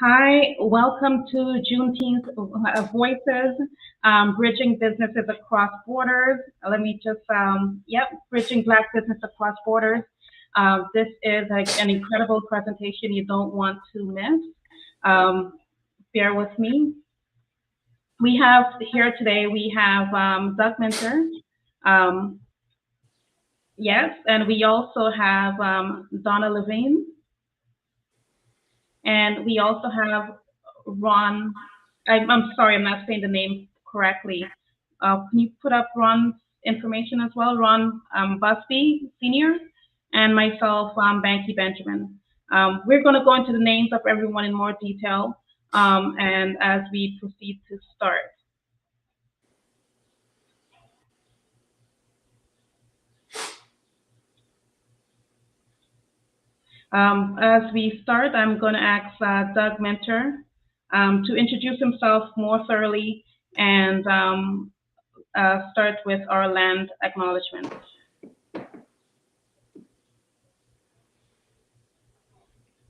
Hi, welcome to Juneteenth Voices, bridging businesses across borders. Let me just, bridging Black business across borders. This is an incredible presentation you don't want to miss. Bear with me. We have here today, we have Doug Minter. Yes, and we also have Donna Levin. And we also have Ron. I'm sorry, I'm not saying the name correctly. Can you put up Ron's information as well? Ron Busby, Senior, and myself, Banky Benjamin. We're going to go into the names of everyone in more detail and as we proceed to start. As we start, I'm going to ask Doug Minter to introduce himself more thoroughly and start with our land acknowledgement.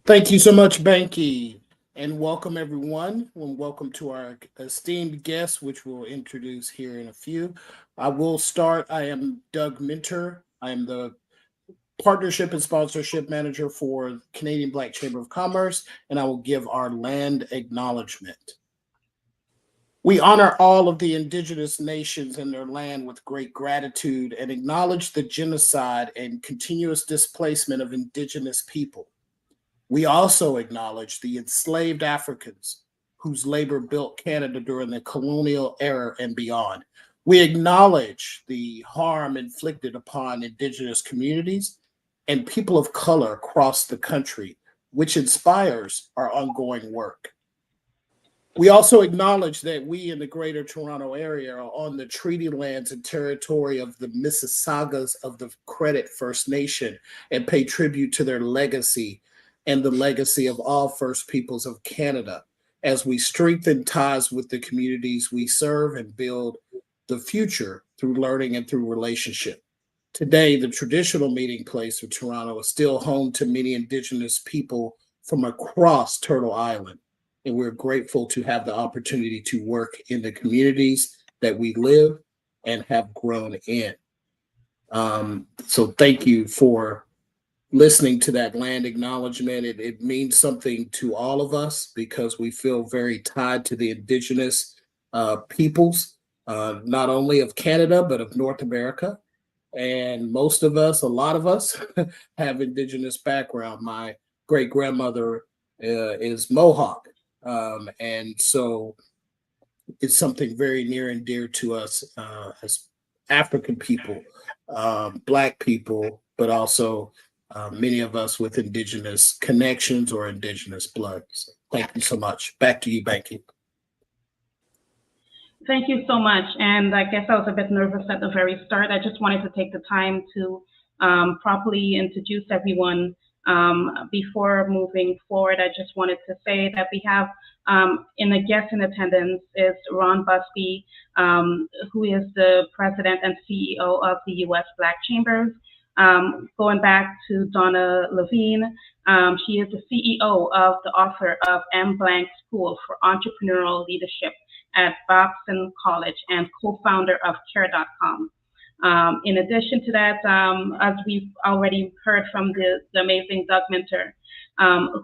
Thank you so much, Banky, and welcome everyone, and welcome to our esteemed guests, which we'll introduce here in a few. I will start. I am Doug Minter. I am the Partnership and Sponsorship Manager for Canadian Black Chamber of Commerce, and I will give our land acknowledgement. We honor all of the indigenous nations and their land with great gratitude and acknowledge the genocide and continuous displacement of indigenous people. We also acknowledge the enslaved Africans whose labor built Canada during the colonial era and beyond. We acknowledge the harm inflicted upon indigenous communities and people of color across the country, which inspires our ongoing work. We also acknowledge that we in the Greater Toronto Area are on the treaty lands and territory of the Mississaugas of the Credit First Nation and pay tribute to their legacy and the legacy of all First Peoples of Canada as we strengthen ties with the communities we serve and build the future through learning and through relationship. Today, the traditional meeting place of Toronto is still home to many Indigenous people from across Turtle Island, and we're grateful to have the opportunity to work in the communities that we live and have grown in. So thank you for listening to that land acknowledgement. It means something to all of us because we feel very tied to the Indigenous peoples, not only of Canada, but of North America. And most of us, a lot of us, have Indigenous background. My great grandmother is Mohawk. And so it's something very near and dear to us as African people, Black people, but also many of us with Indigenous connections or Indigenous blood. So thank you so much. Back to you, Banky. Thank you so much. And I guess I was a bit nervous at the very start. I just wanted to take the time to properly introduce everyone. Before moving forward, I just wanted to say that we have in the guest in attendance is Ron Busby, who is the president and CEO of the US Black Chambers. Going back to Donna Levin, she is the CEO of the author of M. Blank School for Entrepreneurial Leadership at Babson College and co-founder of Care.com. In addition to that, as we've already heard from the amazing Doug Minter,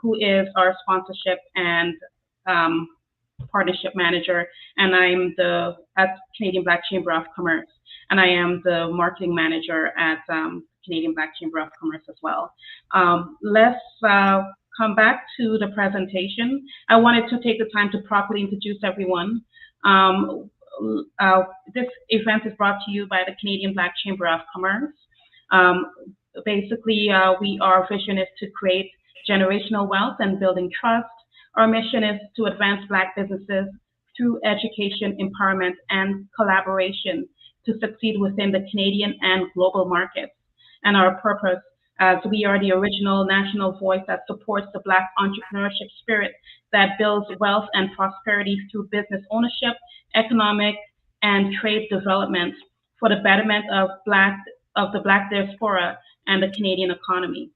who is our sponsorship and partnership manager, and I'm at Canadian Black Chamber of Commerce, and I am the marketing manager at Canadian Black Chamber of Commerce as well. Let's come back to the presentation. I wanted to take the time to properly introduce everyone. This event is brought to you by the Canadian Black Chamber of Commerce. Basically, our vision is to create generational wealth and building trust. Our mission is to advance Black businesses through education, empowerment, and collaboration to succeed within the Canadian and global markets. And our purpose, as we are the original national voice that supports the Black entrepreneurship spirit that builds wealth and prosperity through business ownership, economic and trade development for the betterment of the Black diaspora and the Canadian economy.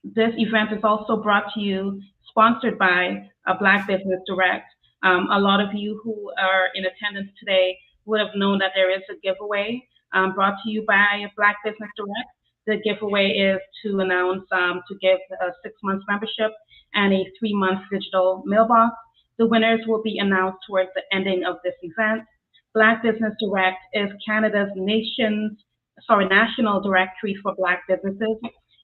This event is also brought to you, sponsored by Black Business Direct. A lot of you who are in attendance today would have known that there is a giveaway brought to you by Black Business Direct. The giveaway is to announce to give a 6 month membership and a 3 month digital mailbox. The winners will be announced towards the ending of this event. Black Business Direct is Canada's national directory for Black businesses.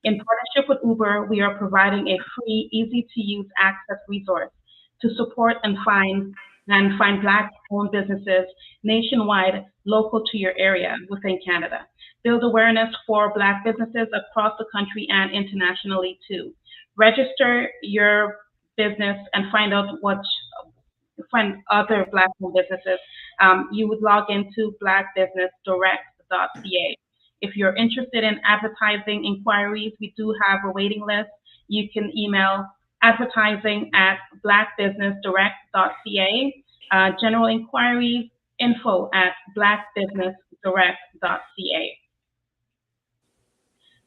In partnership with Uber, we are providing a free, easy-to-use access resource to support and find Black-owned businesses nationwide, local to your area within Canada. Build awareness for Black businesses across the country and internationally too. Register your business and find other Black-owned businesses. You would log into blackbusinessdirect.ca. If you're interested in advertising inquiries, we do have a waiting list. You can email advertising@blackbusinessdirect.ca. General inquiries, info@blackbusinessdirect.ca.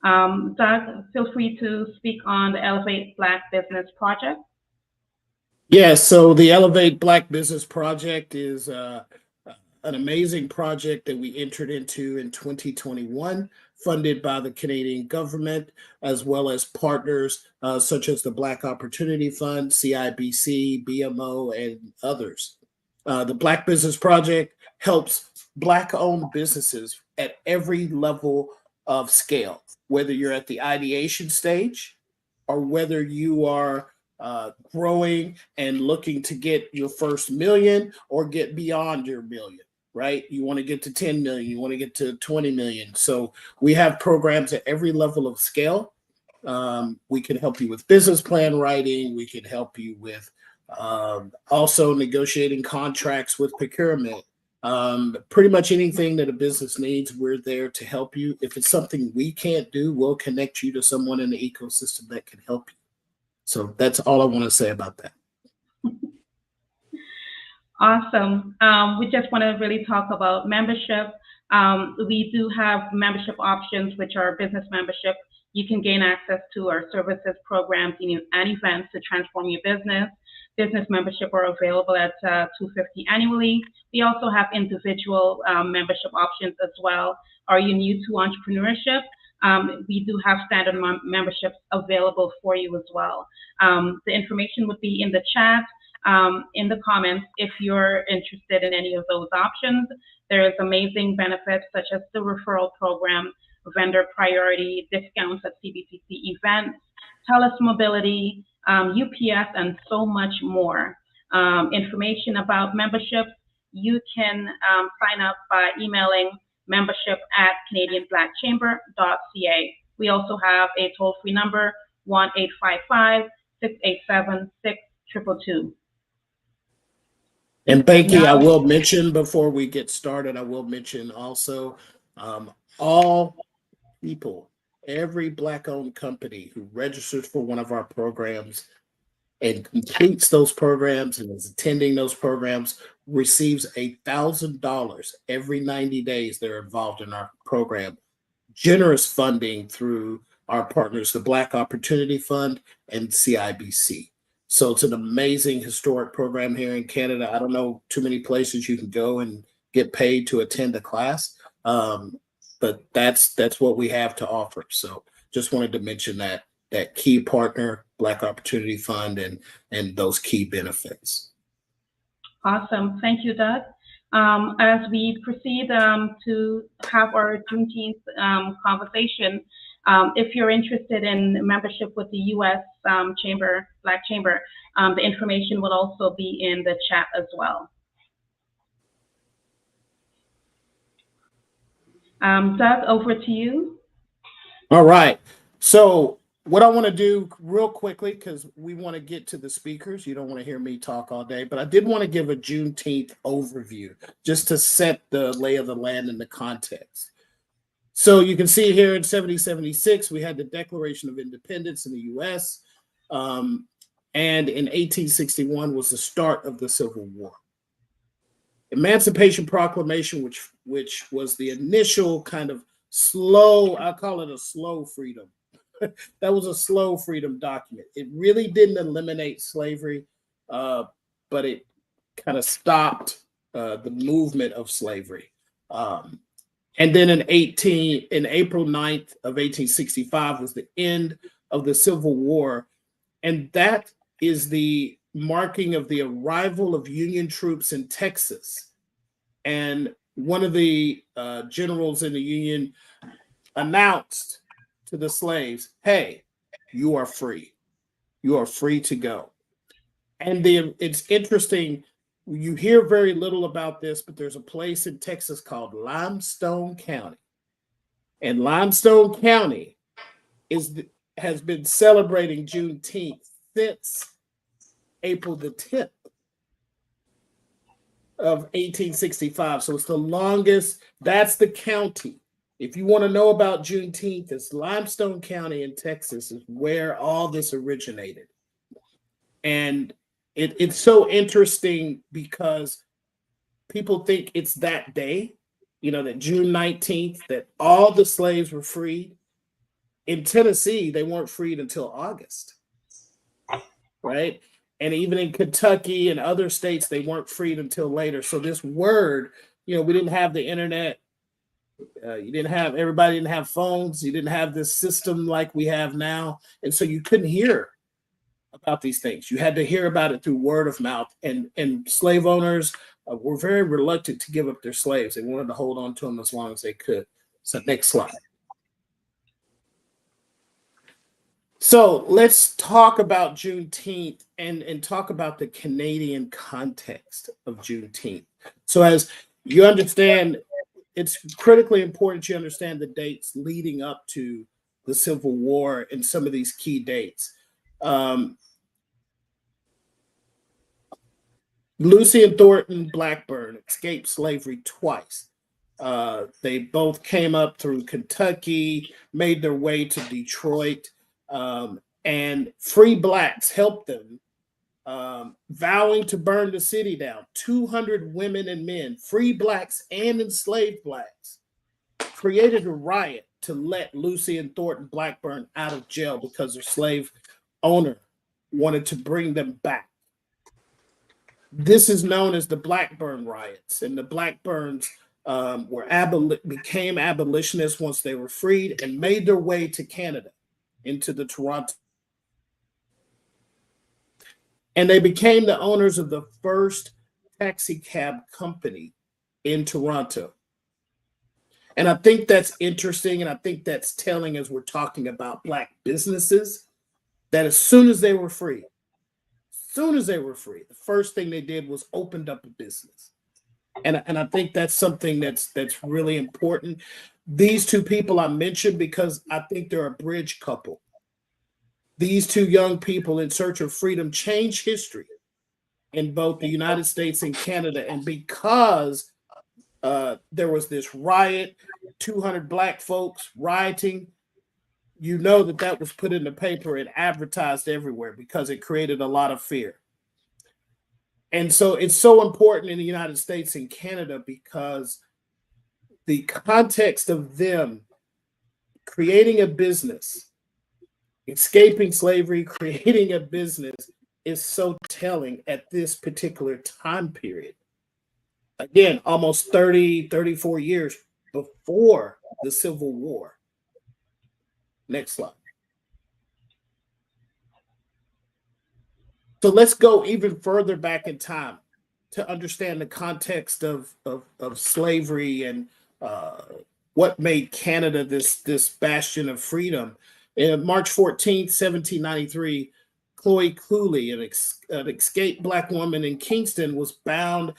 Doug, feel free to speak on the Elevate Black Business Project. Yes, so the Elevate Black Business Project is an amazing project that we entered into in 2021, funded by the Canadian government, as well as partners such as the Black Opportunity Fund, CIBC, BMO, and others. The Black Business Project helps Black-owned businesses at every level of scale, whether you're at the ideation stage or whether you are growing and looking to get your first million or get beyond your million, right? You want to get to 10 million, you want to get to 20 million. So we have programs at every level of scale. We can help you with business plan writing. We can help you with also negotiating contracts with procurement. Pretty much anything that a business needs, we're there to help you. If it's something we can't do, we'll connect you to someone in the ecosystem that can help you. So that's all I want to say about that. Awesome. We just want to really talk about membership. We do have membership options, which are business membership. You can gain access to our services, programs, and events to transform your business. Business membership are available at $250 annually. We also have individual membership options as well. Are you new to entrepreneurship? We do have standard memberships available for you as well. The information would be in the chat, in the comments, if you're interested in any of those options. There's amazing benefits such as the referral program, vendor priority, discounts at CBCC events, TELUS Mobility, UPS, and so much more. Information about memberships, you can sign up by emailing membership@canadianblackchamber.ca. We also have a toll-free number, 1-855-687-6222. And Banky, I will mention before we get started, I will mention also all people, every Black-owned company who registers for one of our programs and completes those programs and is attending those programs receives $1,000 every 90 days they're involved in our program. Generous funding through our partners, the Black Opportunity Fund and CIBC. So it's an amazing historic program here in Canada. I don't know too many places you can go and get paid to attend a class, but that's what we have to offer. So just wanted to mention that key partner, Black Opportunity Fund, and those key benefits. Awesome. Thank you, Doug. As we proceed to have our Juneteenth conversation, if you're interested in membership with the U.S. Black Chamber, the information will also be in the chat as well. Doug, over to you. All right. So what I want to do real quickly, because we want to get to the speakers. You don't want to hear me talk all day, but I did want to give a Juneteenth overview just to set the lay of the land and the context. So you can see here in 1776, we had the Declaration of Independence in the U.S. And in 1861 was the start of the Civil War. Emancipation Proclamation, which was the initial kind of slow, I call it a slow freedom, that was a slow freedom document. It really didn't eliminate slavery, but it kind of stopped the movement of slavery. And then in April 9th of 1865 was the end of the Civil War. And that is the marking of the arrival of Union troops in Texas. And one of the generals in the Union announced to the slaves, hey, you are free. You are free to go. And it's interesting, you hear very little about this, but there's a place in Texas called Limestone County. And Limestone County has been celebrating Juneteenth since April the 10th of 1865. So it's the longest, that's the county. If you want to know about Juneteenth, it's Limestone County in Texas is where all this originated. And it's so interesting because people think it's that day, that June 19th, that all the slaves were freed. In Tennessee, they weren't freed until August, right? And even in Kentucky and other states, they weren't freed until later. So this word, we didn't have the internet. Everybody didn't have phones. You didn't have this system like we have now. And so you couldn't hear about these things. You had to hear about it through word of mouth. And slave owners were very reluctant to give up their slaves. They wanted to hold on to them as long as they could. So next slide. So let's talk about Juneteenth and talk about the Canadian context of Juneteenth. So as you understand, it's critically important you understand the dates leading up to the Civil War and some of these key dates. Lucy and Thornton Blackburn escaped slavery twice. They both came up through Kentucky, made their way to Detroit, and free blacks helped them, vowing to burn the city down. 200 women and men, free blacks and enslaved blacks, created a riot to let Lucy and Thornton Blackburn out of jail because their slave owner wanted to bring them back. This is known as the Blackburn riots, and the Blackburns became abolitionists once they were freed and made their way to Canada, into the Toronto. And they became the owners of the first taxi cab company in Toronto. And I think that's interesting, and I think that's telling as we're talking about Black businesses, that as soon as they were free, the first thing they did was opened up a business. And I think that's something that's really important. These two people I mentioned because I think they're a bridge couple. These two young people in search of freedom changed history in both the United States and Canada. And because there was this riot, 200 Black folks rioting, that was put in the paper and advertised everywhere because it created a lot of fear. And so it's so important in the United States and Canada because the context of them creating a business, escaping slavery, creating a business is so telling at this particular time period. Again, almost 34 years before the Civil War. Next slide. So let's go even further back in time to understand the context of slavery and what made Canada this bastion of freedom. On March 14th, 1793, Chloe Cooley, an escaped Black woman in Kingston, was bound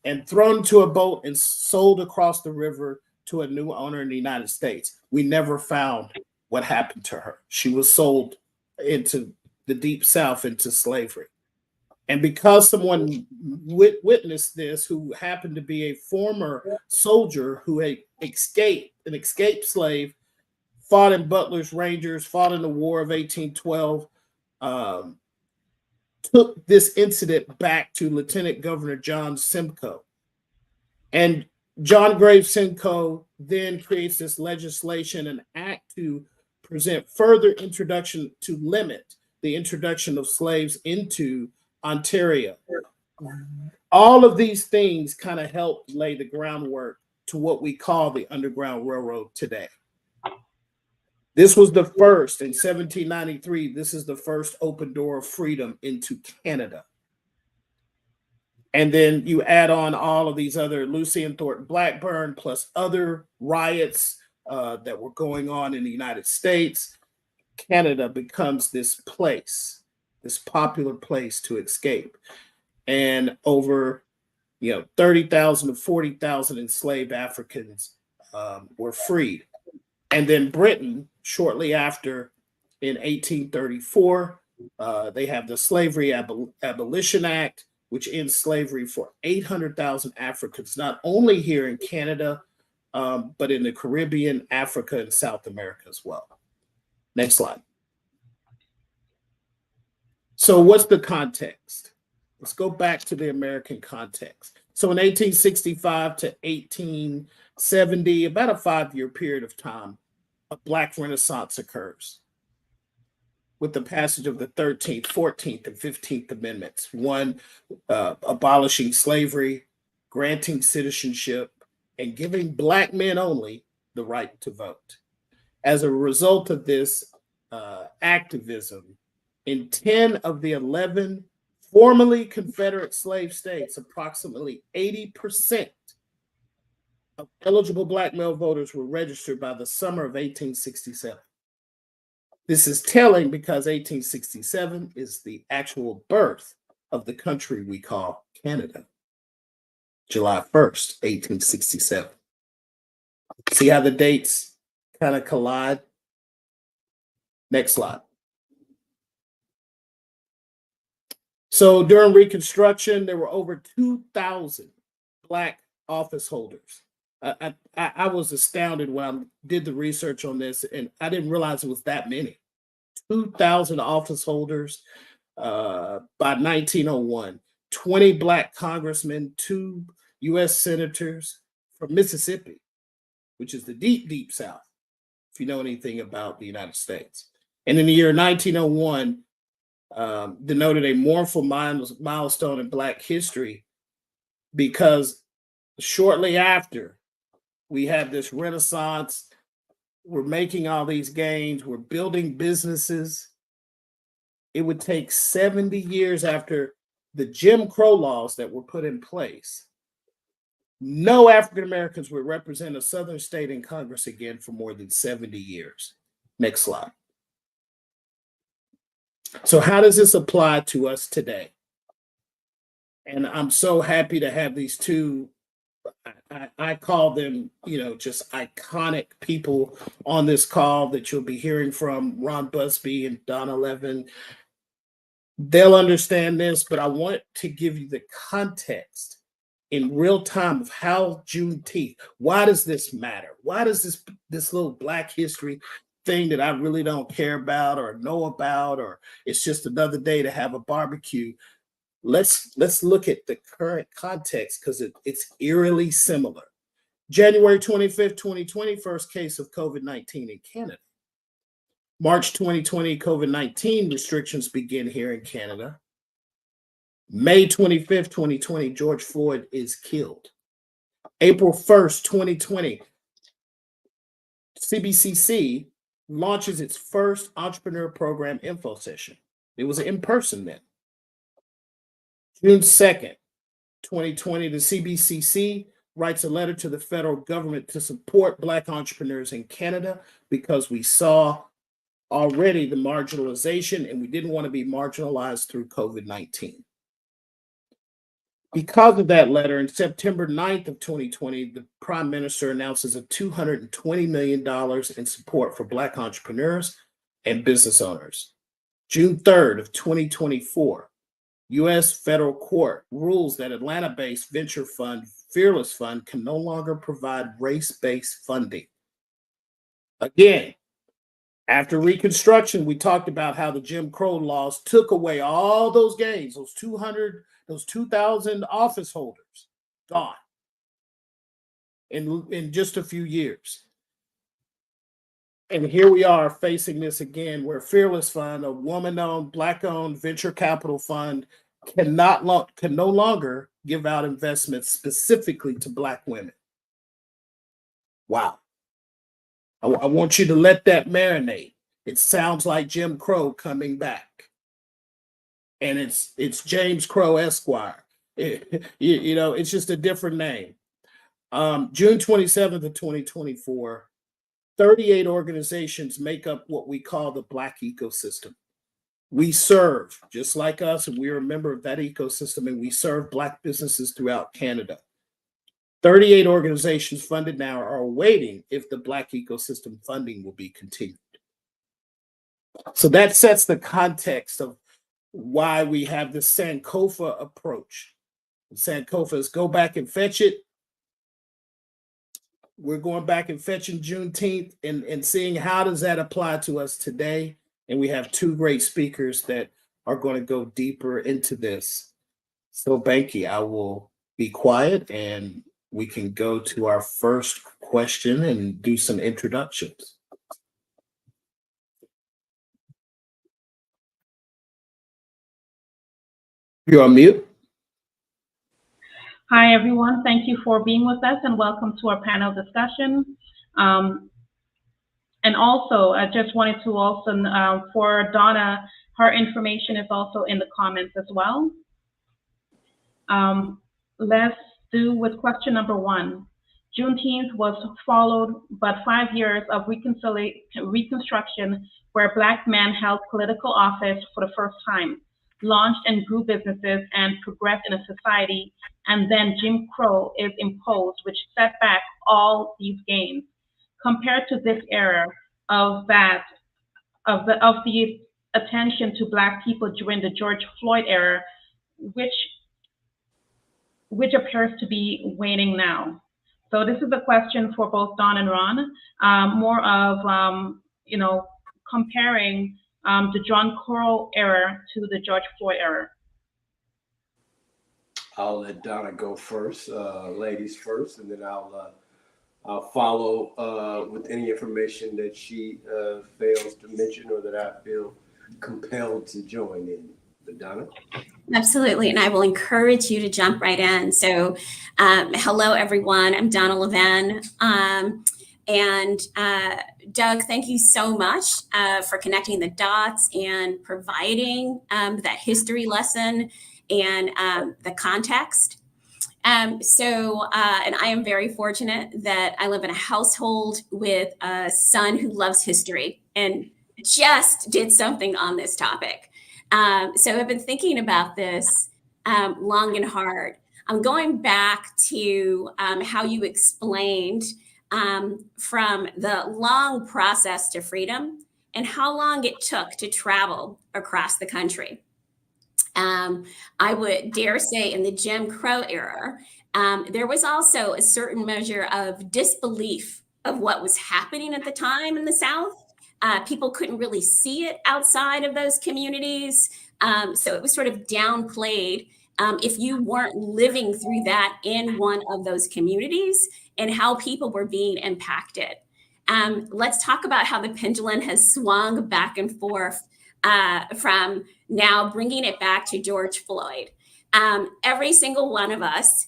and thrown to a boat and sold across the river to a new owner in the United States. We never found what happened to her. She was sold into the deep South, into slavery. And because someone witnessed this, who happened to be a former soldier who had an escaped slave, fought in Butler's Rangers, fought in the War of 1812, took this incident back to Lieutenant Governor John Simcoe. And John Graves Simcoe then creates this legislation, an act to present further introduction to limit the introduction of slaves into Ontario. All of these things kind of helped lay the groundwork to what we call the Underground Railroad today. This was the first, in 1793, this is the first open door of freedom into Canada. And then you add on all of these other Lucian Thornton Blackburn, plus other riots that were going on in the United States. Canada becomes this place, this popular place to escape. And over 30,000 to 40,000 enslaved Africans were freed. And then Britain, shortly after, in 1834, they have the Slavery Abolition Act, which ends slavery for 800,000 Africans, not only here in Canada, but in the Caribbean, Africa, and South America as well. Next slide. So what's the context? Let's go back to the American context. So in 1865 to 1870, about a 5-year period of time, a Black Renaissance occurs with the passage of the 13th, 14th, and 15th Amendments. One, abolishing slavery, granting citizenship, and giving Black men only the right to vote. As a result of this activism, in 10 of the 11 formerly Confederate slave states, approximately 80% of eligible Black male voters were registered by the summer of 1867. This is telling because 1867 is the actual birth of the country we call Canada. July 1st, 1867. See how the dates kind of collide? Next slide. So during Reconstruction, there were over 2,000 Black office holders. I was astounded when I did the research on this, and I didn't realize it was that many. 2,000 office holders by 1901, 20 Black congressmen, 2 U.S. senators from Mississippi, which is the deep, deep South, if you know anything about the United States. And in the year 1901, denoted a mournful milestone in Black history because shortly after, we have this Renaissance. We're making all these gains. We're building businesses. It would take 70 years after the Jim Crow laws that were put in place. No African Americans would represent a Southern state in Congress again for more than 70 years. Next slide. So how does this apply to us today? And I'm so happy to have these two, I call them, just iconic people on this call that you'll be hearing from, Ron Busby and Donna Levin. They'll understand this, but I want to give you the context in real time of how Juneteenth, why does this matter? Why does this little Black history thing that I really don't care about or know about, or it's just another day to have a barbecue? Let's look at the current context because it's eerily similar. January 25th, 2020, first case of COVID-19 in Canada. March 2020, COVID-19 restrictions begin here in Canada. May 25th, 2020, George Floyd is killed. April 1st, 2020, CBCC launches its first entrepreneur program info session. It was in person then. June 2nd, 2020, the CBCC writes a letter to the federal government to support Black entrepreneurs in Canada because we saw already the marginalization and we didn't want to be marginalized through COVID-19. Because of that letter, in September 9th of 2020, the Prime Minister announces a $220 million in support for Black entrepreneurs and business owners. June 3rd of 2024, U.S. federal court rules that Atlanta-based venture fund Fearless Fund can no longer provide race-based funding. Again, after Reconstruction, we talked about how the Jim Crow laws took away all those gains, those 2,000 office holders, gone in just a few years. And here we are facing this again, where Fearless Fund, a woman-owned, Black-owned venture capital fund, can no longer give out investments specifically to Black women. Wow. I want you to let that marinate. It sounds like Jim Crow coming back. And it's James Crow Esquire. It's just a different name. June 27th of 2024, 38 organizations make up what we call the Black ecosystem. We serve, just like us, and we are a member of that ecosystem, and we serve Black businesses throughout Canada. 38 organizations funded now are awaiting if the Black ecosystem funding will be continued. So that sets the context of why we have the Sankofa approach. Sankofa is go back and fetch it. We're going back and fetching Juneteenth and seeing how does that apply to us today. And we have two great speakers that are going to go deeper into this. So Banky, I will be quiet and we can go to our first question and do some introductions. You're on mute. Hi, everyone. Thank you for being with us and welcome to our panel discussion. And also, I just wanted to also, for Donna, her information is also in the comments as well. Let's do with question number 1. Juneteenth was followed by 5 years of reconstruction where Black men held political office for the first time, launched and grew businesses, and progressed in a society, and then Jim Crow is imposed, which set back all these gains. Compared to this era of the attention to Black people during the George Floyd era, which appears to be waning now. So this is a question for both Don and Ron, more of comparing the John Crow era to the George Floyd era. I'll let Donna go first, ladies first, and then I'll follow with any information that she fails to mention or that I feel compelled to join in. But Donna? Absolutely, and I will encourage you to jump right in. So hello, everyone. I'm Donna Levin. And Doug, thank you so much for connecting the dots and providing that history lesson and the context. And I am very fortunate that I live in a household with a son who loves history and just did something on this topic. So I've been thinking about this long and hard. I'm going back to how you explained from the long process to freedom and how long it took to travel across the country. I would dare say in the Jim Crow era, there was also a certain measure of disbelief of what was happening at the time in the South. People couldn't really see it outside of those communities. So it was sort of downplayed if you weren't living through that in one of those communities and how people were being impacted. Let's talk about how the pendulum has swung back and forth from now bringing it back to George Floyd. Every single one of us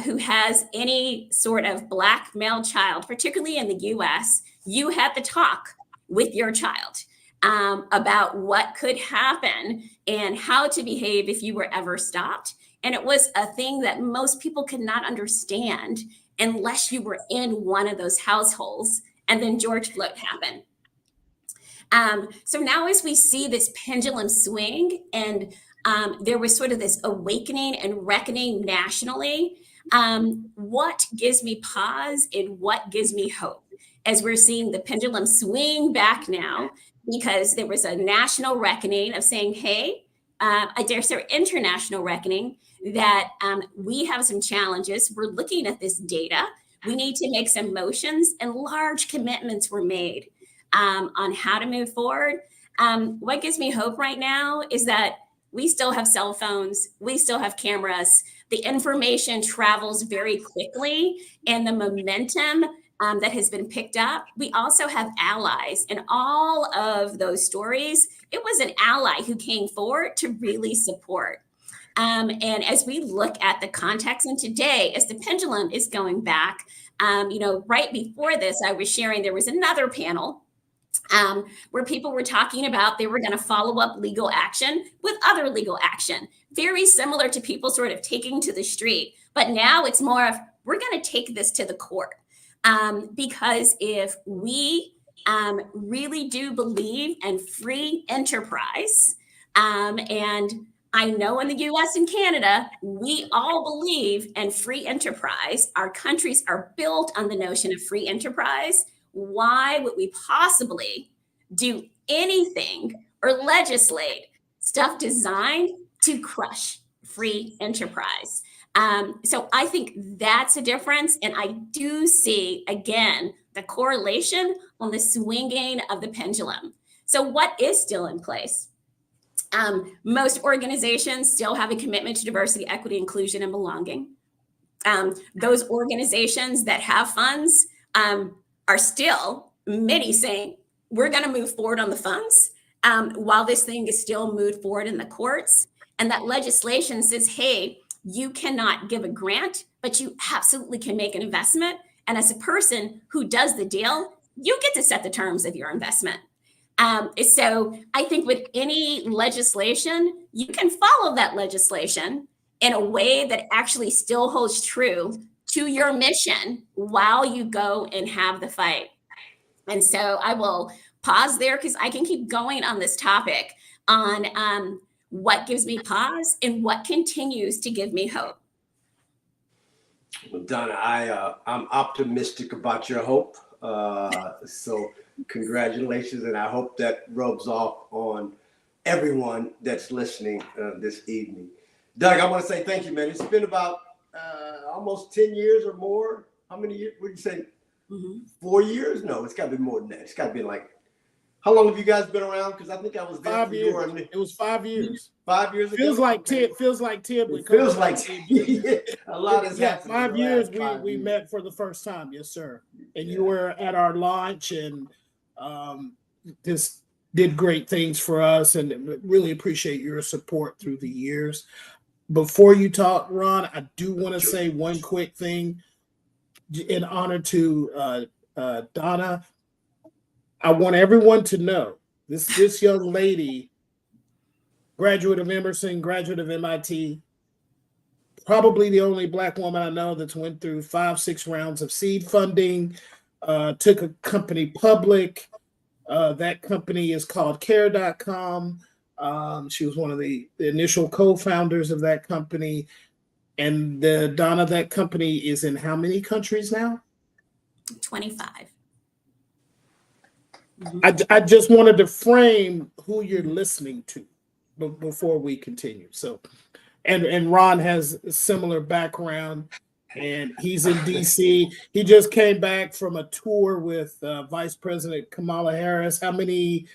who has any sort of Black male child, particularly in the US, you had to talk with your child about what could happen and how to behave if you were ever stopped. And it was a thing that most people could not understand unless you were in one of those households. And then George Floyd happened. So now as we see this pendulum swing and there was sort of this awakening and reckoning nationally, what gives me pause and what gives me hope as we're seeing the pendulum swing back now, because there was a national reckoning of saying, hey, I dare say international reckoning that we have some challenges. We're looking at this data. We need to make some motions, and large commitments were made on how to move forward. What gives me hope right now is that we still have cell phones. We still have cameras. The information travels very quickly, and the momentum that has been picked up. We also have allies. In all of those stories, it was an ally who came forward to really support. And as we look at the context, and today, as the pendulum is going back, right before this, I was sharing there was another panel where people were talking about they were going to follow up legal action with other legal action, very similar to people sort of taking to the street. But now it's more of, we're going to take this to the court. Because if we really do believe in free enterprise, and I know in the US and Canada, we all believe in free enterprise. Our countries are built on the notion of free enterprise. Why would we possibly do anything or legislate stuff designed to crush free enterprise? So I think that's a difference. And I do see, again, the correlation on the swinging of the pendulum. So what is still in place? Most organizations still have a commitment to diversity, equity, inclusion, and belonging. Those organizations that have funds are still, many saying, we're going to move forward on the funds while this thing is still moved forward in the courts. And that legislation says, hey, you cannot give a grant, but you absolutely can make an investment. And as a person who does the deal, you get to set the terms of your investment. So I think with any legislation, you can follow that legislation in a way that actually still holds true to your mission while you go and have the fight. And so I will pause there because I can keep going on this topic on what gives me pause and what continues to give me hope. Well, Donna, I'm optimistic about your hope. So congratulations, and I hope that rubs off on everyone that's listening this evening. Doug, I want to say thank you, man. It's been about almost 10 years or more. How many years would you say? 4 years? No, it's got to be more than that. It's got to be like, how long have you guys been around? Because I think I was there 5 years. It was 5 years. 5 years ago. Feels like 10. Feels like 10. It feels like 10. A lot has happened. 5 years. We met for the first time. Yes, sir. And you were at our launch and just did great things for us, and really appreciate your support through the years. Before you talk, Ron, I do want to say one quick thing in honor to Donna. I want everyone to know this young lady, graduate of Emerson, graduate of MIT, probably the only Black woman I know that's went through 5-6 rounds of seed funding, took a company public. That company is called Care.com. She was one of the initial co-founders of that company. And Donna, that company is in how many countries now? 25. I just wanted to frame who you're listening to before we continue. So, and Ron has a similar background, and he's in DC. He just came back from a tour with Vice President Kamala Harris. How many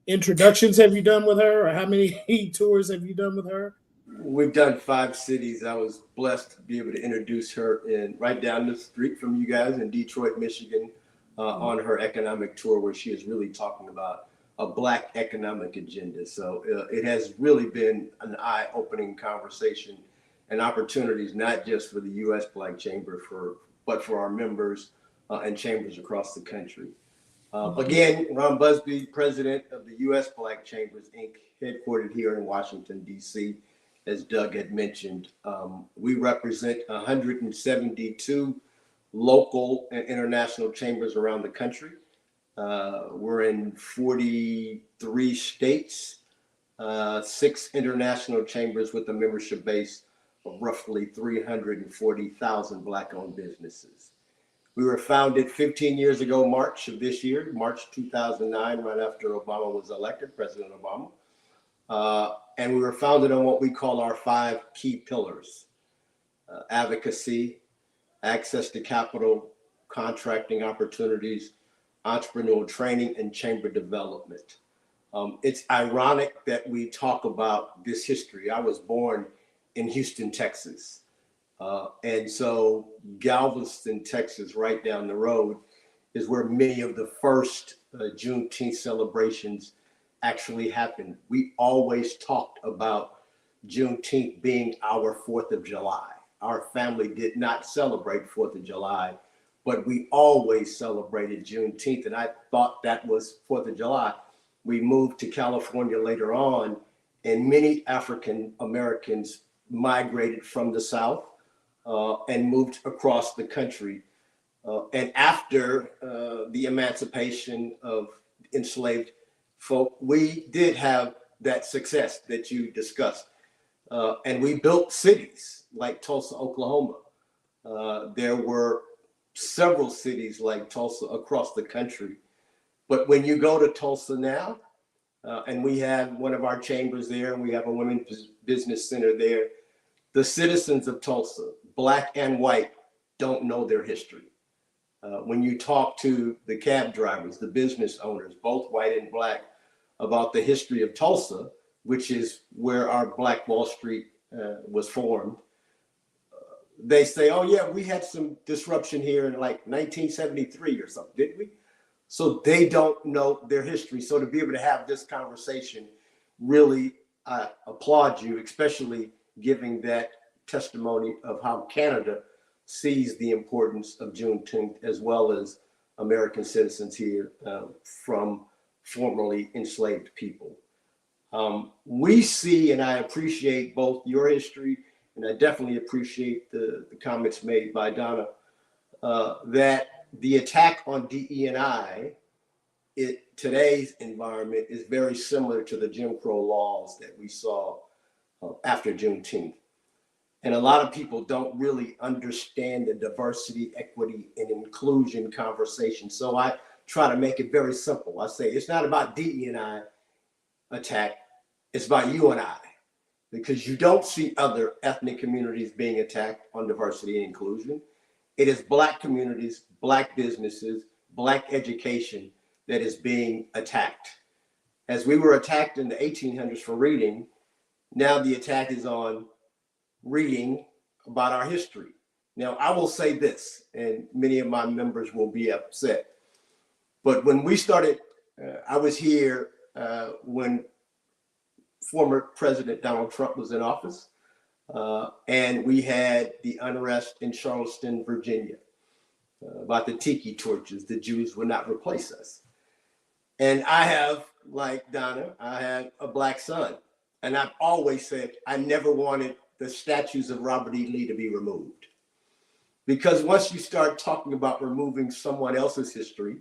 introductions have you done with her, or how many tours have you done with her? We've done 5 cities. I was blessed to be able to introduce her right down the street from you guys in Detroit, Michigan, on her economic tour, where she is really talking about a Black economic agenda. So it has really been an eye-opening conversation and opportunities, not just for the U.S. Black Chamber, but for our members and chambers across the country. Again, Ron Busby, president of the U.S. Black Chambers, Inc., headquartered here in Washington, D.C., as Doug had mentioned. We represent 172 local and international chambers around the country. We're in 43 states, 6 international chambers with a membership base of roughly 340,000 Black-owned businesses. We were founded 15 years ago, March of this year, March 2009, right after Obama was elected, President Obama. And we were founded on what we call our 5 key pillars: advocacy, access to capital, contracting opportunities, entrepreneurial training, and chamber development. It's ironic that we talk about this history. I was born in Houston, Texas. And so Galveston, Texas, right down the road, is where many of the first Juneteenth celebrations actually happened. We always talked about Juneteenth being our 4th of July. Our family did not celebrate 4th of July, but we always celebrated Juneteenth, and I thought that was 4th of July. We moved to California later on, and many African Americans migrated from the South and moved across the country. And after the emancipation of enslaved folk, we did have that success that you discussed. And we built cities like Tulsa, Oklahoma. There were several cities like Tulsa across the country. But when you go to Tulsa now, and we have one of our chambers there, and we have a women's business center there, the citizens of Tulsa, Black and white, don't know their history. When you talk to the cab drivers, the business owners, both white and Black, about the history of Tulsa, which is where our Black Wall Street was formed, they say, oh yeah, we had some disruption here in like 1973 or something, didn't we? So they don't know their history. So to be able to have this conversation, really, I applaud you, especially giving that testimony of how Canada sees the importance of Juneteenth, as well as American citizens here from formerly enslaved people. We see, and I appreciate both your history, and I definitely appreciate the comments made by Donna, that the attack on DE&I, today's environment is very similar to the Jim Crow laws that we saw after Juneteenth. And a lot of people don't really understand the diversity, equity, and inclusion conversation. So I try to make it very simple. I say, it's not about DE&I attack, it's about you and I, because you don't see other ethnic communities being attacked on diversity and inclusion. It is Black communities, Black businesses, Black education that is being attacked. As we were attacked in the 1800s for reading, now the attack is on reading about our history. Now, I will say this, and many of my members will be upset, but when we started, I was here when former President Donald Trump was in office, and we had the unrest in Charleston, Virginia, about the tiki torches, the Jews would not replace us. And I have, like Donna, I have a Black son, and I've always said I never wanted the statues of Robert E. Lee to be removed. Because once you start talking about removing someone else's history,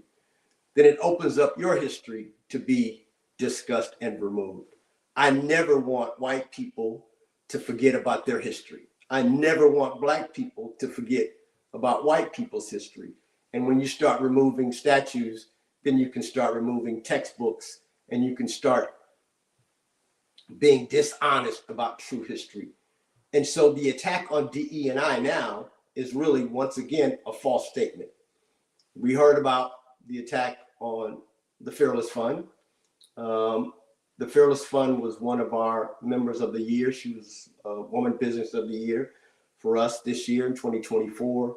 then it opens up your history to be discussed and removed. I never want white people to forget about their history. I never want Black people to forget about white people's history. And when you start removing statues, then you can start removing textbooks, and you can start being dishonest about true history. And so the attack on DE&I now is really, once again, a false statement. We heard about the attack on the Fearless Fund. The Fearless Fund was one of our members of the year. She was a Woman Business of the Year for us this year in 2024.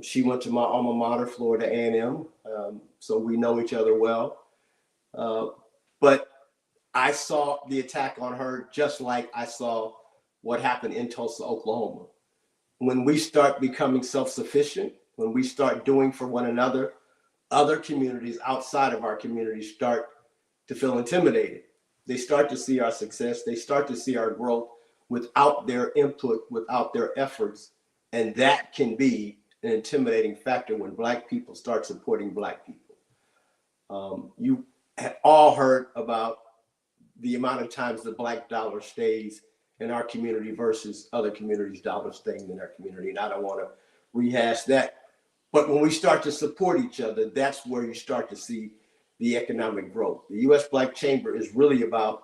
She went to my alma mater, Florida A&M, so we know each other well. But I saw the attack on her just like I saw what happened in Tulsa, Oklahoma. When we start becoming self-sufficient, when we start doing for one another, other communities outside of our community start to feel intimidated. They start to see our success. They start to see our growth without their input, without their efforts. And that can be an intimidating factor when Black people start supporting Black people. You have all heard about the amount of times the Black dollar stays in our community versus other communities' dollars staying in our community. And I don't want to rehash that. But when we start to support each other, that's where you start to see the economic growth. The U.S. Black Chamber is really about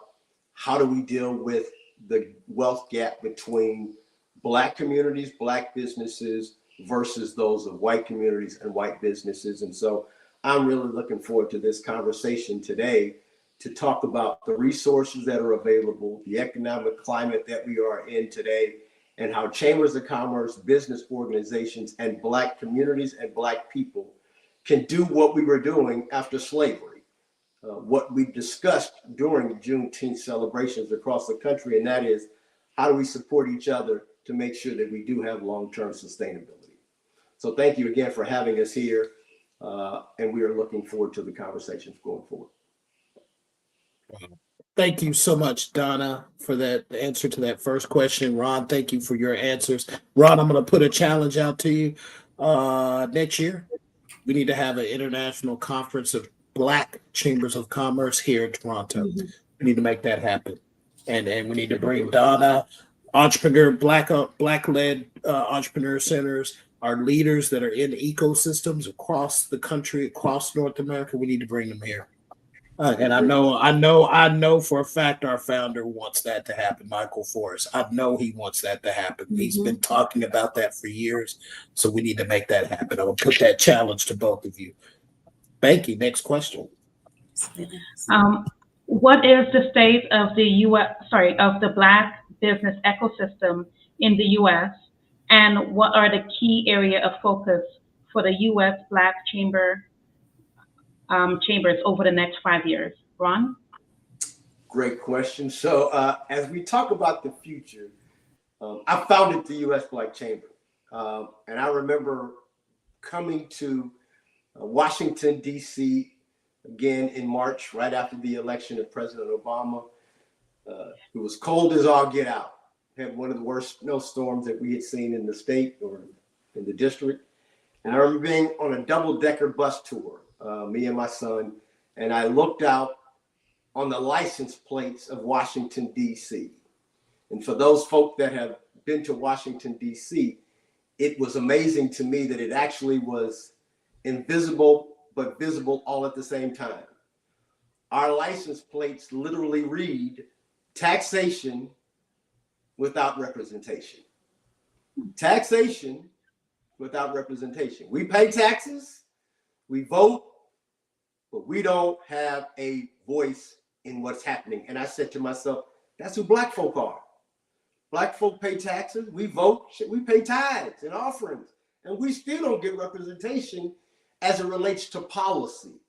how do we deal with the wealth gap between Black communities, Black businesses versus those of white communities and white businesses. And so I'm really looking forward to this conversation today to talk about the resources that are available, the economic climate that we are in today, and how chambers of commerce, business organizations, and Black communities and Black people can do what we were doing after slavery, what we discussed during Juneteenth celebrations across the country, and that is, how do we support each other to make sure that we do have long-term sustainability? So thank you again for having us here, and we are looking forward to the conversations going forward. Thank you so much, Donna, for that answer to that first question. Ron, thank you for your answers. Ron, I'm going to put a challenge out to you. Next year, we need to have an international conference of Black chambers of commerce here in Toronto. Mhm. We need to make that happen. And we need to bring Donna, Black-led entrepreneur centers, our leaders that are in ecosystems across the country, across North America. We need to bring them here. And I know for a fact our founder wants that to happen, Michael Forrest. I know he wants that to happen. He's been talking about that for years. So we need to make that happen. I will put that challenge to both of you. Becky, next question. What is the state of the Black business ecosystem in the U.S., and what are the key area of focus for the U.S. Black chambers over the next 5 years? Ron? Great question. So as we talk about the future, I founded the U.S. Black Chamber, and I remember coming to Washington, D.C. again in March, right after the election of President Obama. It was cold as all get out. Had one of the worst snowstorms that we had seen in the state or in the district. And I remember being on a double-decker bus tour, me and my son, and I looked out on the license plates of Washington, D.C. And for those folk that have been to Washington, D.C., it was amazing to me that it actually was invisible but visible all at the same time. Our license plates literally read taxation without representation. Taxation without representation. We pay taxes, we vote, but we don't have a voice in what's happening. And I said to myself, that's who Black folk are. Black folk pay taxes, we vote, we pay tithes and offerings, and we still don't get representation as it relates to policy.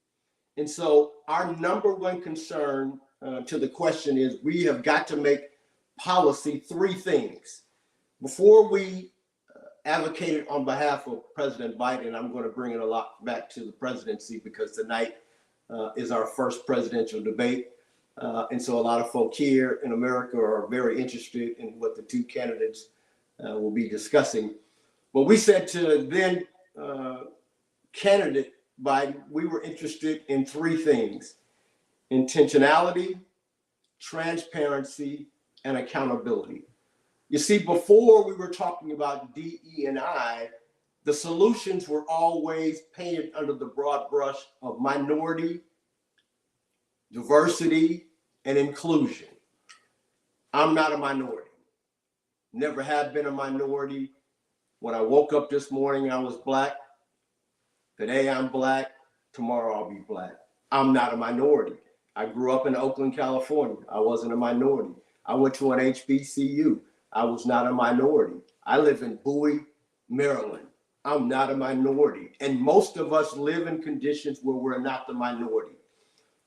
And so our number one concern to the question is, we have got to make policy three things. Before we advocated on behalf of President Biden, I'm going to bring it a lot back to the presidency because tonight is our first presidential debate. And so a lot of folk here in America are very interested in what the two candidates will be discussing. But we said to then candidate Biden, we were interested in three things: intentionality, transparency, and accountability. You see, before we were talking about DE&I, the solutions were always painted under the broad brush of minority, diversity, and inclusion. I'm not a minority. Never have been a minority. When I woke up this morning, I was Black. Today I'm Black. Tomorrow I'll be Black. I'm not a minority. I grew up in Oakland, California. I wasn't a minority. I went to an HBCU. I was not a minority. I live in Bowie, Maryland. I'm not a minority. And most of us live in conditions where we're not the minority.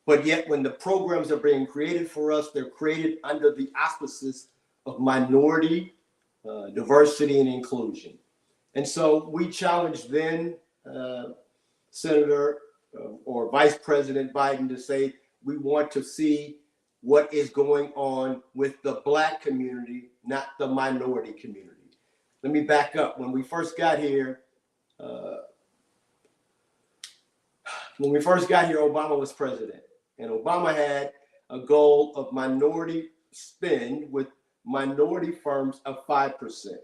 But yet when the programs are being created for us, they're created under the auspices of minority, diversity, and inclusion. And so we challenged then Senator or Vice President Biden to say, we want to see what is going on with the Black community, not the minority community. Let me back up. When we first got here, Obama was president, and Obama had a goal of minority spend with minority firms of 5%.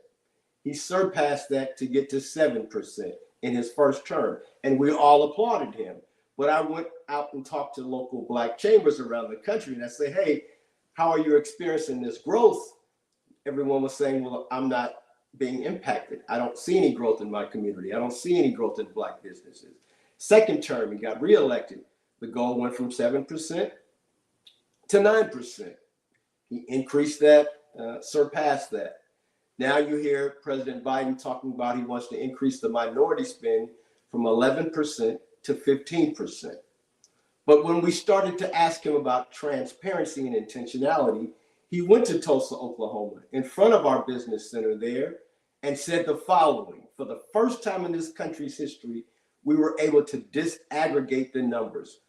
He surpassed that to get to 7% in his first term, and we all applauded him. But I went out and talked to local Black chambers around the country, and I say, hey, how are you experiencing this growth? Everyone was saying, well, I'm not being impacted. I don't see any growth in my community. I don't see any growth in Black businesses. Second term, he got reelected. The goal went from 7% to 9%. He increased that, surpassed that. Now you hear President Biden talking about he wants to increase the minority spend from 11% to 15%. But when we started to ask him about transparency and intentionality, he went to Tulsa, Oklahoma, in front of our business center there, and said the following: for the first time in this country's history, we were able to disaggregate the numbers.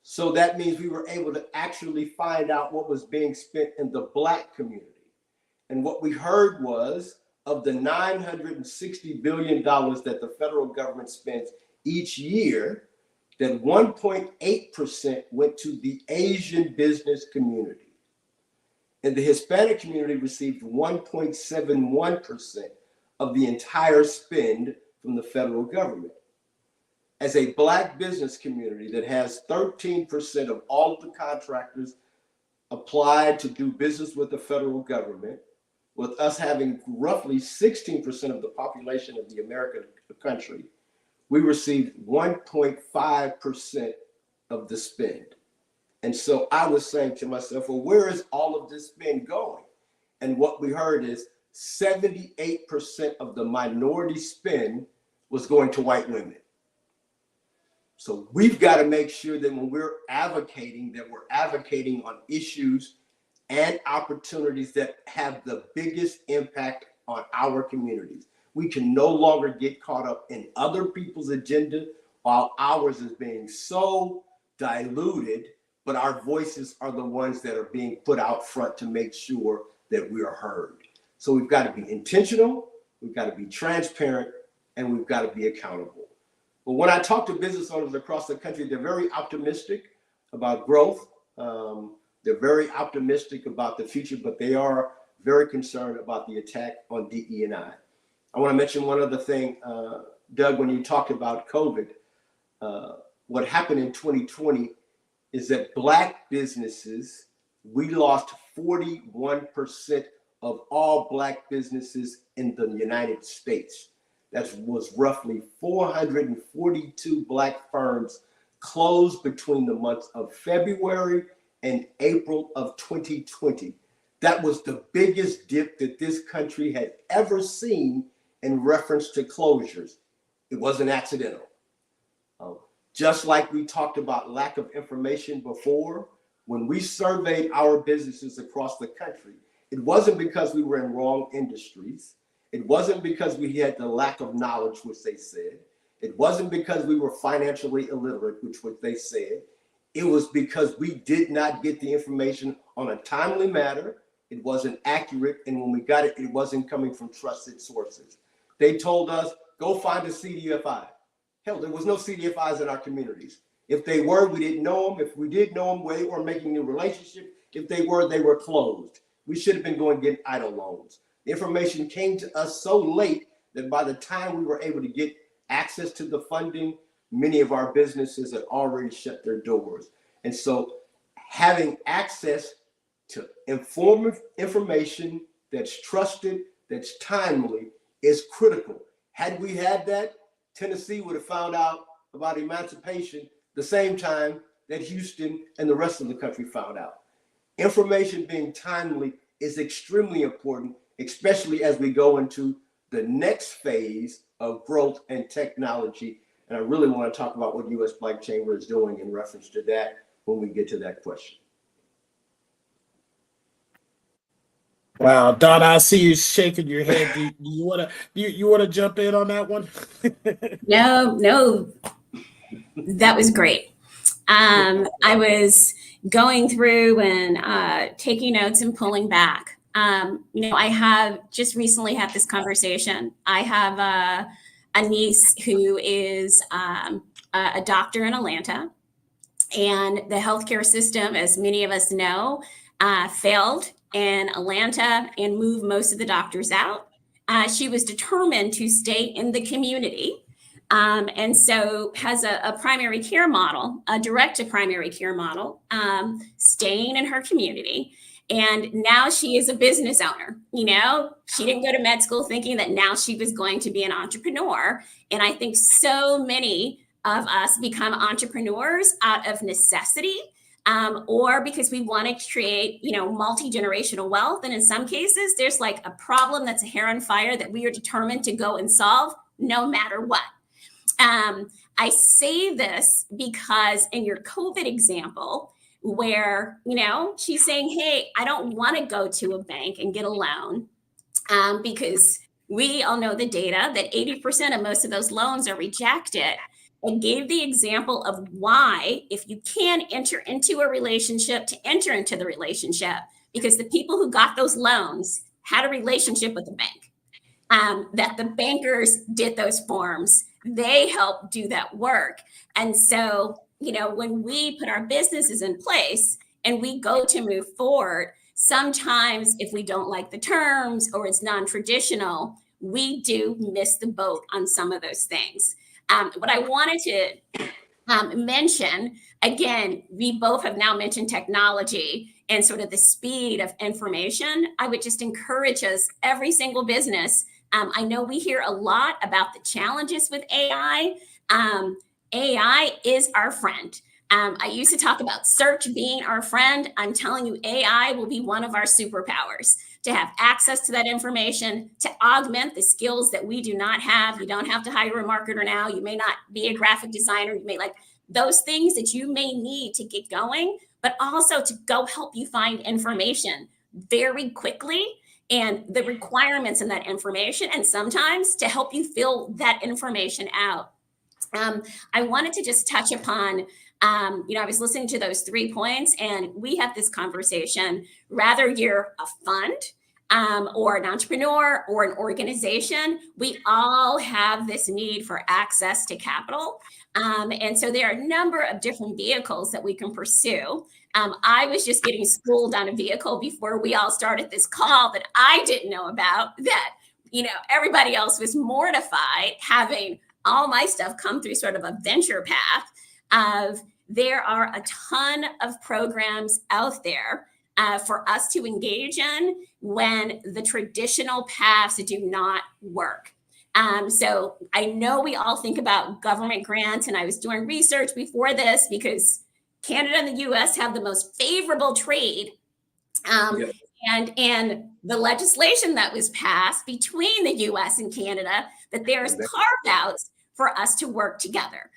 So that means we were able to actually find out what was being spent in the Black community. And what we heard was, of the $960 billion that the federal government spends each year, that 1.8% went to the Asian business community. And the Hispanic community received 1.71% of the entire spend from the federal government. As a Black business community that has 13% of all of the contractors applied to do business with the federal government, with us having roughly 16% of the population of the American country, we received 1.5% of the spend. And so I was saying to myself, well, where is all of this spend going? And what we heard is 78% of the minority spend was going to white women. So we've got to make sure that when we're advocating, that we're advocating on issues and opportunities that have the biggest impact on our communities. We can no longer get caught up in other people's agenda while ours is being so diluted, but our voices are the ones that are being put out front to make sure that we are heard. So we've got to be intentional, we've got to be transparent, and we've got to be accountable. But when I talk to business owners across the country, they're very optimistic about growth. They're very optimistic about the future, but they are very concerned about the attack on DE&I. I want to mention one other thing, Doug, when you talked about COVID, what happened in 2020 is that Black businesses, we lost 41% of all Black businesses in the United States. That was roughly 442 Black firms closed between the months of February and April of 2020. That was the biggest dip that this country had ever seen in reference to closures. It wasn't accidental. Just like we talked about lack of information before, when we surveyed our businesses across the country, it wasn't because we were in wrong industries. It wasn't because we had the lack of knowledge, which they said. It wasn't because we were financially illiterate, which what they said. It was because we did not get the information on a timely manner. It wasn't accurate. And when we got it, it wasn't coming from trusted sources. They told us, go find a CDFI. Hell, there was no CDFIs in our communities. If they were, we didn't know them. If we did know them, they weren't making new relationships. If they were closed. We should have been going to get idle loans. The information came to us so late that by the time we were able to get access to the funding, many of our businesses had already shut their doors. And so having access to information that's trusted, that's timely, is critical. Had we had that, Tennessee would have found out about emancipation the same time that Houston and the rest of the country found out. Information being timely is extremely important, especially as we go into the next phase of growth and technology. And I really want to talk about what U.S. Black Chamber is doing in reference to that when we get to that question. Wow, Donna, I see you shaking your head. Do you want to jump in on that one? No, that was great. I was going through and taking notes and pulling back. I have just recently had this conversation. I have a niece who is a doctor in Atlanta, and the healthcare system, as many of us know, failed in Atlanta and moved most of the doctors out. She was determined to stay in the community, and so has a primary care model, a direct to primary care model, staying in her community. And now she is a business owner. She didn't go to med school thinking that now she was going to be an entrepreneur. And I think so many of us become entrepreneurs out of necessity, or because we want to create, multi-generational wealth. And in some cases, there's like a problem that's a hair on fire that we are determined to go and solve no matter what. I say this because in your COVID example, where, she's saying, hey, I don't want to go to a bank and get a loan because we all know the data that 80% of most of those loans are rejected. And gave the example of why, if you can enter into a relationship, to enter into the relationship, because the people who got those loans had a relationship with the bank, that the bankers did those forms, they helped do that work. And so, when we put our businesses in place and we go to move forward, sometimes if we don't like the terms or it's non-traditional, we do miss the boat on some of those things. What I wanted to mention, again, we both have now mentioned technology and sort of the speed of information. I would just encourage us, every single business. I know we hear a lot about the challenges with AI. AI is our friend. I used to talk about search being our friend. I'm telling you, AI will be one of our superpowers, to have access to that information, to augment the skills that we do not have. You don't have to hire a marketer now. You may not be a graphic designer. You may like those things that you may need to get going, but also to go help you find information very quickly and the requirements in that information, and sometimes to help you fill that information out. I wanted to just touch upon, I was listening to those 3 points, and we have this conversation, rather you're a fund or an entrepreneur or an organization, we all have this need for access to capital. And so there are a number of different vehicles that we can pursue. I was just getting schooled on a vehicle before we all started this call that I didn't know about, that, everybody else was mortified having all my stuff come through sort of a venture path. There are a ton of programs out there for us to engage in when the traditional paths do not work. So I know we all think about government grants, and I was doing research before this because Canada and the US have the most favorable trade. Yep. And the legislation that was passed between the US and Canada, that there's carve-outs for us to work together.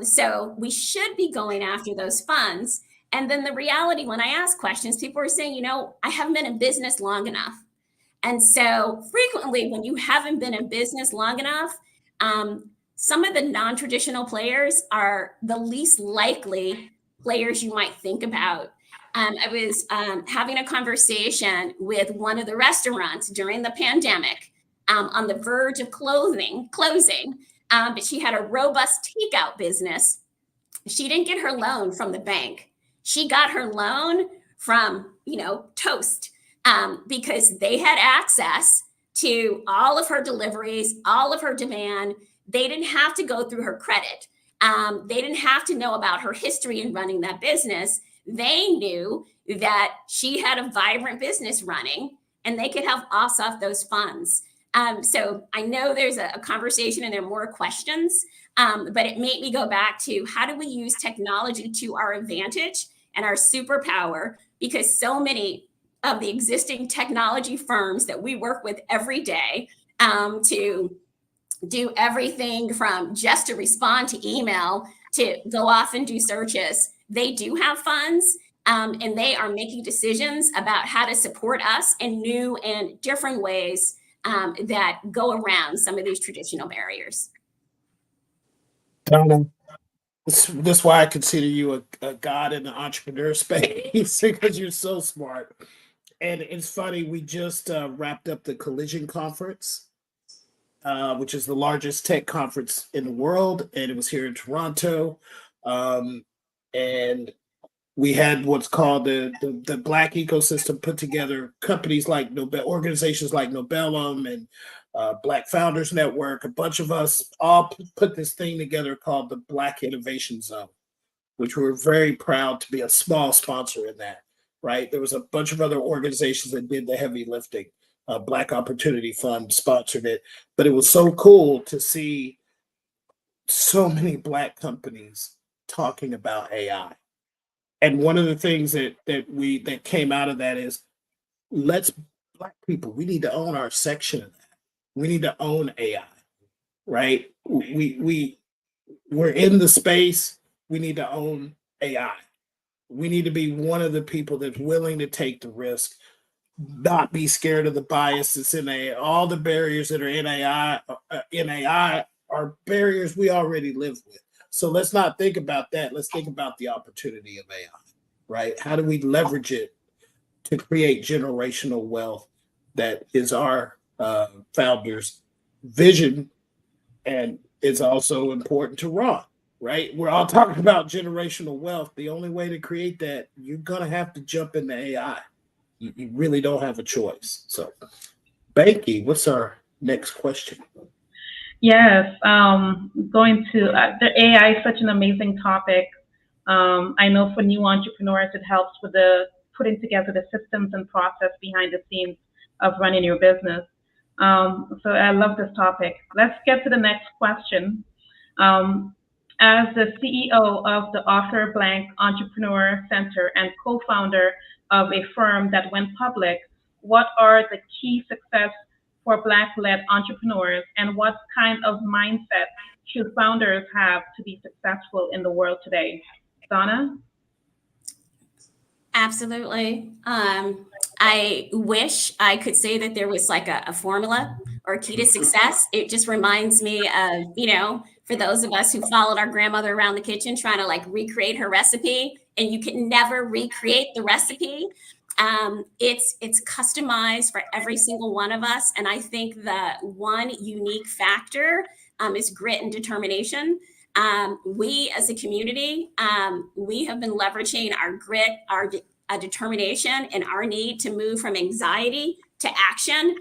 So we should be going after those funds. And then the reality, when I ask questions, people are saying, I haven't been in business long enough. And so frequently when you haven't been in business long enough, some of the non-traditional players are the least likely players you might think about. I was having a conversation with one of the restaurants during the pandemic, on the verge of closing, but she had a robust takeout business. She didn't get her loan from the bank. She got her loan from, Toast, because they had access to all of her deliveries, all of her demand. They didn't have to go through her credit. They didn't have to know about her history in running that business. They knew that she had a vibrant business running, and they could help us off those funds. So I know there's a conversation and there are more questions, but it made me go back to, how do we use technology to our advantage and our superpower? Because so many of the existing technology firms that we work with every day, to do everything from just to respond to email to go off and do searches, they do have funds, and they are making decisions about how to support us in new and different ways that go around some of these traditional barriers. Donna, this is why I consider you a god in the entrepreneur space, because you're so smart. And it's funny, we just wrapped up the Collision Conference, which is the largest tech conference in the world, and it was here in Toronto. And we had what's called the Black ecosystem put together, companies like organizations like Nobelum and Black Founders Network. A bunch of us all put this thing together called the Black Innovation Zone, which we're very proud to be a small sponsor in that, right? There was a bunch of other organizations that did the heavy lifting. Black Opportunity Fund sponsored it, but it was so cool to see so many Black companies talking about AI. And one of the things that came out of that is, Black people, we need to own our section of that. We need to own AI, right? We we're in the space, we need to own AI. We need to be one of the people that's willing to take the risk, not be scared of the bias that's in AI. All the barriers that are in AI are barriers we already live with. So let's not think about that. Let's think about the opportunity of AI, right? How do we leverage it to create generational wealth that is our founders' vision, and it's also important to Ron, right? We're all talking about generational wealth. The only way to create that, you're gonna have to jump into AI. You really don't have a choice. So, Banky, what's our next question? Yes, going to the AI is such an amazing topic. I know for new entrepreneurs, it helps with the putting together the systems and process behind the scenes of running your business. So I love this topic. Let's get to the next question. As the CEO of the Author Blank Entrepreneur Center and co-founder of a firm that went public, what are the key success for Black-led entrepreneurs, and what kind of mindset should founders have to be successful in the world today? Donna? Absolutely. I wish I could say that there was like a formula or a key to success. It just reminds me of, for those of us who followed our grandmother around the kitchen trying to like recreate her recipe, and you can never recreate the recipe. It's customized for every single one of us. And I think the one unique factor is grit and determination. We as a community, we have been leveraging our grit, our determination, and our need to move from anxiety to action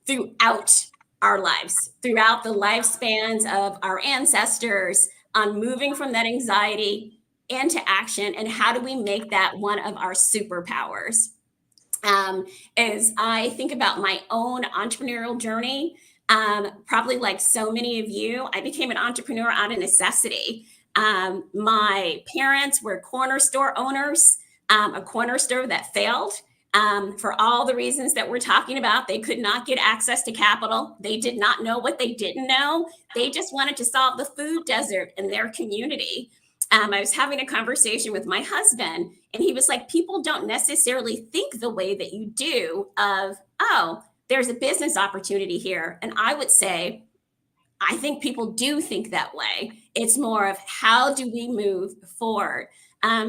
throughout our lives, throughout the lifespans of our ancestors, on moving from that anxiety into action. And how do we make that one of our superpowers? As I think about my own entrepreneurial journey, probably like so many of you, I became an entrepreneur out of necessity. My parents were corner store owners, a corner store that failed for all the reasons that we're talking about. They could not get access to capital. They did not know what they didn't know. They just wanted to solve the food desert in their community. I was having a conversation with my husband, and he was like, people don't necessarily think the way that you do of, oh, there's a business opportunity here. And I would say, I think people do think that way. It's more of how do we move forward?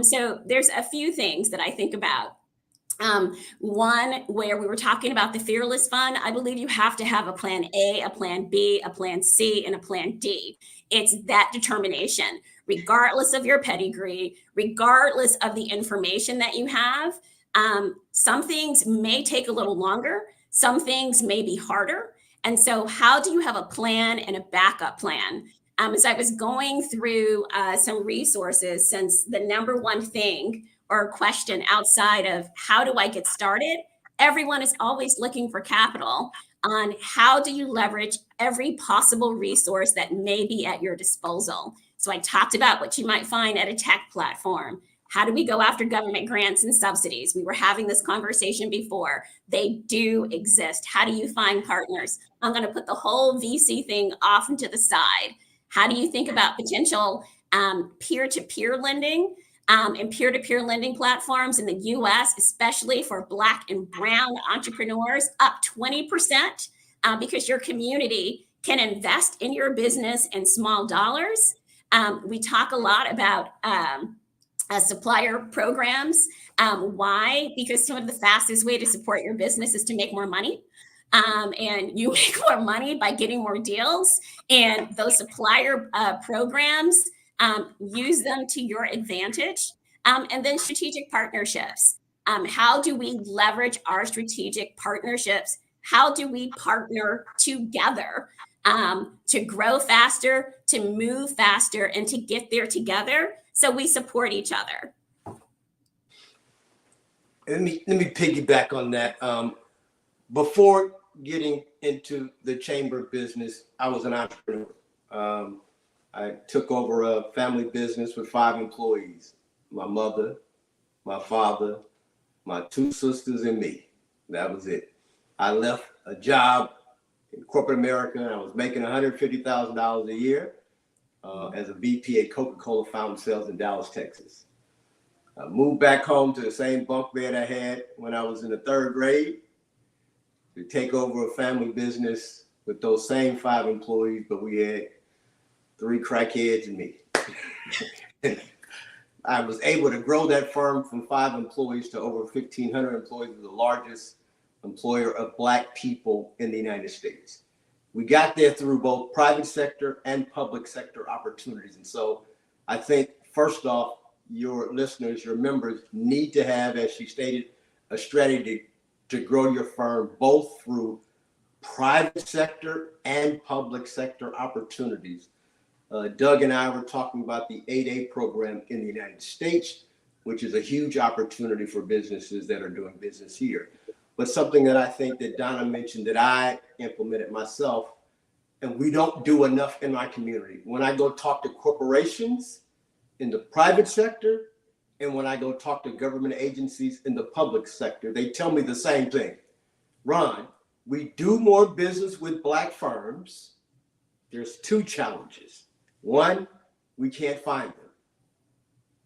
So there's a few things that I think about. One, where we were talking about the Fearless Fund, I believe you have to have a plan A, a plan B, a plan C, and a plan D. It's that determination, regardless of your pedigree, regardless of the information that you have. Some things may take a little longer. Some things may be harder. And so how do you have a plan and a backup plan? As I was going through some resources, since the number one thing or question outside of how do I get started, everyone is always looking for capital on how do you leverage every possible resource that may be at your disposal. So I talked about what you might find at a tech platform. How do we go after government grants and subsidies? We were having this conversation before. They do exist. How do you find partners? I'm going to put the whole VC thing off into the side. How do you think about potential peer-to-peer lending and peer-to-peer lending platforms in the US, especially for Black and Brown entrepreneurs, up 20% because your community can invest in your business in small dollars. We talk a lot about supplier programs. Why? Because some of the fastest way to support your business is to make more money. And you make more money by getting more deals. And those supplier programs, use them to your advantage. And then strategic partnerships. How do we leverage our strategic partnerships? How do we partner together to grow faster, to move faster, and to get there together so we support each other? Let me piggyback on that. Before getting into the chamber business, I was an entrepreneur. I took over a family business with 5 employees, my mother, my father, my 2 sisters, and me. That was it. I left a job in corporate America, and I was making $150,000 a year. as a VP at Coca-Cola Fountain Sales in Dallas, Texas. I moved back home to the same bunk bed I had when I was in the 3rd grade to take over a family business with those same 5 employees, but we had 3 crackheads and me. I was able to grow that firm from 5 employees to over 1,500 employees, the largest employer of Black people in the United States. We got there through both private sector and public sector opportunities. And so I think, first off, your listeners, your members need to have, as she stated, a strategy to grow your firm both through private sector and public sector opportunities. Doug and I were talking about the 8A program in the United States, which is a huge opportunity for businesses that are doing business here. But something that I think that Donna mentioned that I implemented myself, and we don't do enough in my community. When I go talk to corporations in the private sector, and when I go talk to government agencies in the public sector, they tell me the same thing. Ron, we do more business with Black firms. There's 2 challenges. 1, we can't find them.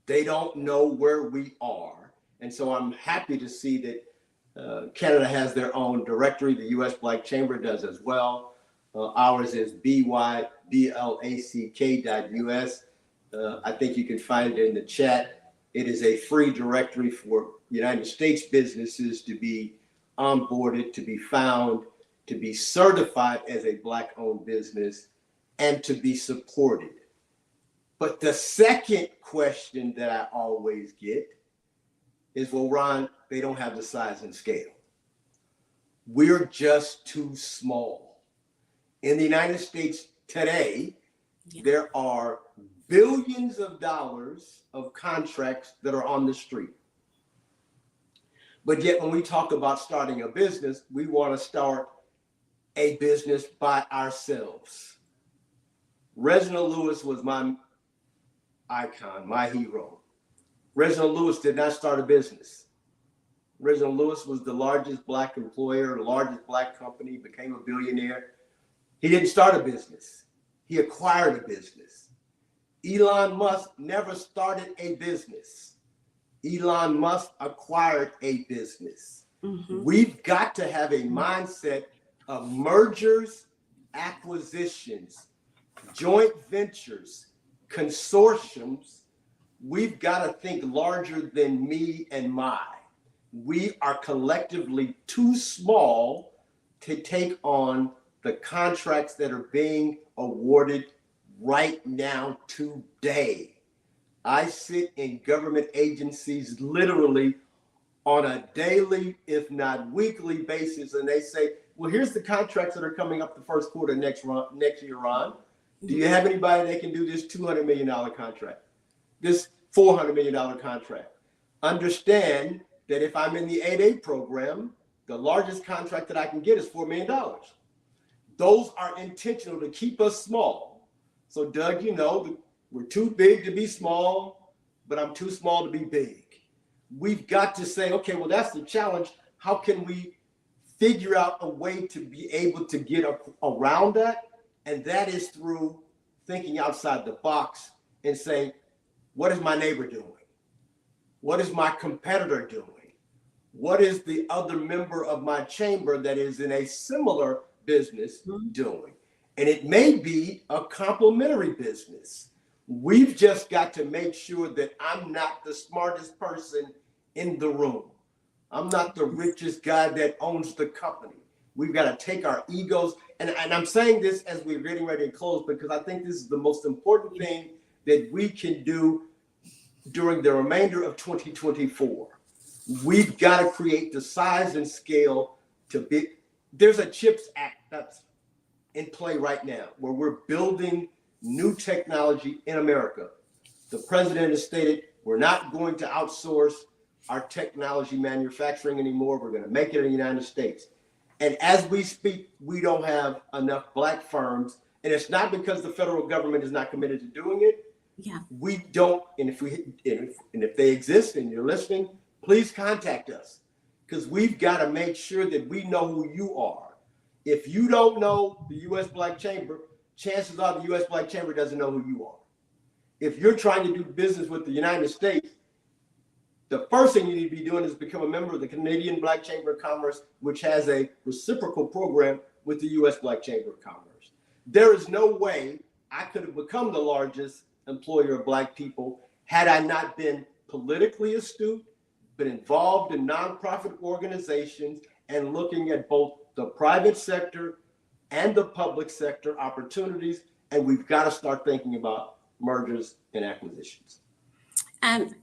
They don't know where we are. And so I'm happy to see that Canada has their own directory. The US Black Chamber does as well. Ours is byblack.us. I think you can find it in the chat. It is a free directory for United States businesses to be onboarded, to be found, to be certified as a Black-owned business, and to be supported. But the second question that I always get is, well, Ron, they don't have the size and scale. We're just too small. In the United States today, there are billions of dollars of contracts that are on the street. But yet when we talk about starting a business, we want to start a business by ourselves. Reginald Lewis was my icon, my hero. Reginald Lewis did not start a business. Reginald Lewis was the largest Black employer, the largest Black company, became a billionaire. He didn't start a business. He acquired a business. Elon Musk never started a business. Elon Musk acquired a business. Mm-hmm. We've got to have a mindset of mergers, acquisitions, joint ventures, consortiums. We've got to think larger than me and my. We are collectively too small to take on the contracts that are being awarded right now today. I sit in government agencies literally on a daily, if not weekly basis, and they say, well, here's the contracts that are coming up the first quarter next year, Ron. Do you have anybody that can do this $200 million contract, this $400 million contract? Understand that if I'm in the 8A program, the largest contract that I can get is $4 million. Those are intentional to keep us small. So Doug, you know, we're too big to be small, but I'm too small to be big. We've got to say, okay, well, that's the challenge. How can we figure out a way to be able to get around that? And that is through thinking outside the box and saying, what is my neighbor doing? What is my competitor doing? What is the other member of my chamber that is in a similar business doing? And it may be a complementary business. We've just got to make sure that I'm not the smartest person in the room. I'm not the richest guy that owns the company. We've got to take our egos. And I'm saying this as we're getting ready to close, because I think this is the most important thing that we can do during the remainder of 2024. We've got to create the size and scale to be. There's a CHIPS Act that's in play right now where we're building new technology in America. The president has stated we're not going to outsource our technology manufacturing anymore. We're going to make it in the United States. And as we speak, we don't have enough Black firms. And it's not because the federal government is not committed to doing it. Yeah. We don't. And if they exist and you're listening, please contact us, because we've got to make sure that we know who you are. If you don't know the US Black Chamber, chances are the U.S. Black Chamber doesn't know who you are. If you're trying to do business with the United States, the first thing you need to be doing is become a member of the Canadian Black Chamber of Commerce, which has a reciprocal program with the U.S. Black Chamber of Commerce. There is no way I could have become the largest employer of Black people had I not been politically astute, been involved in nonprofit organizations, and looking at both the private sector and the public sector opportunities. And we've got to start thinking about mergers and acquisitions.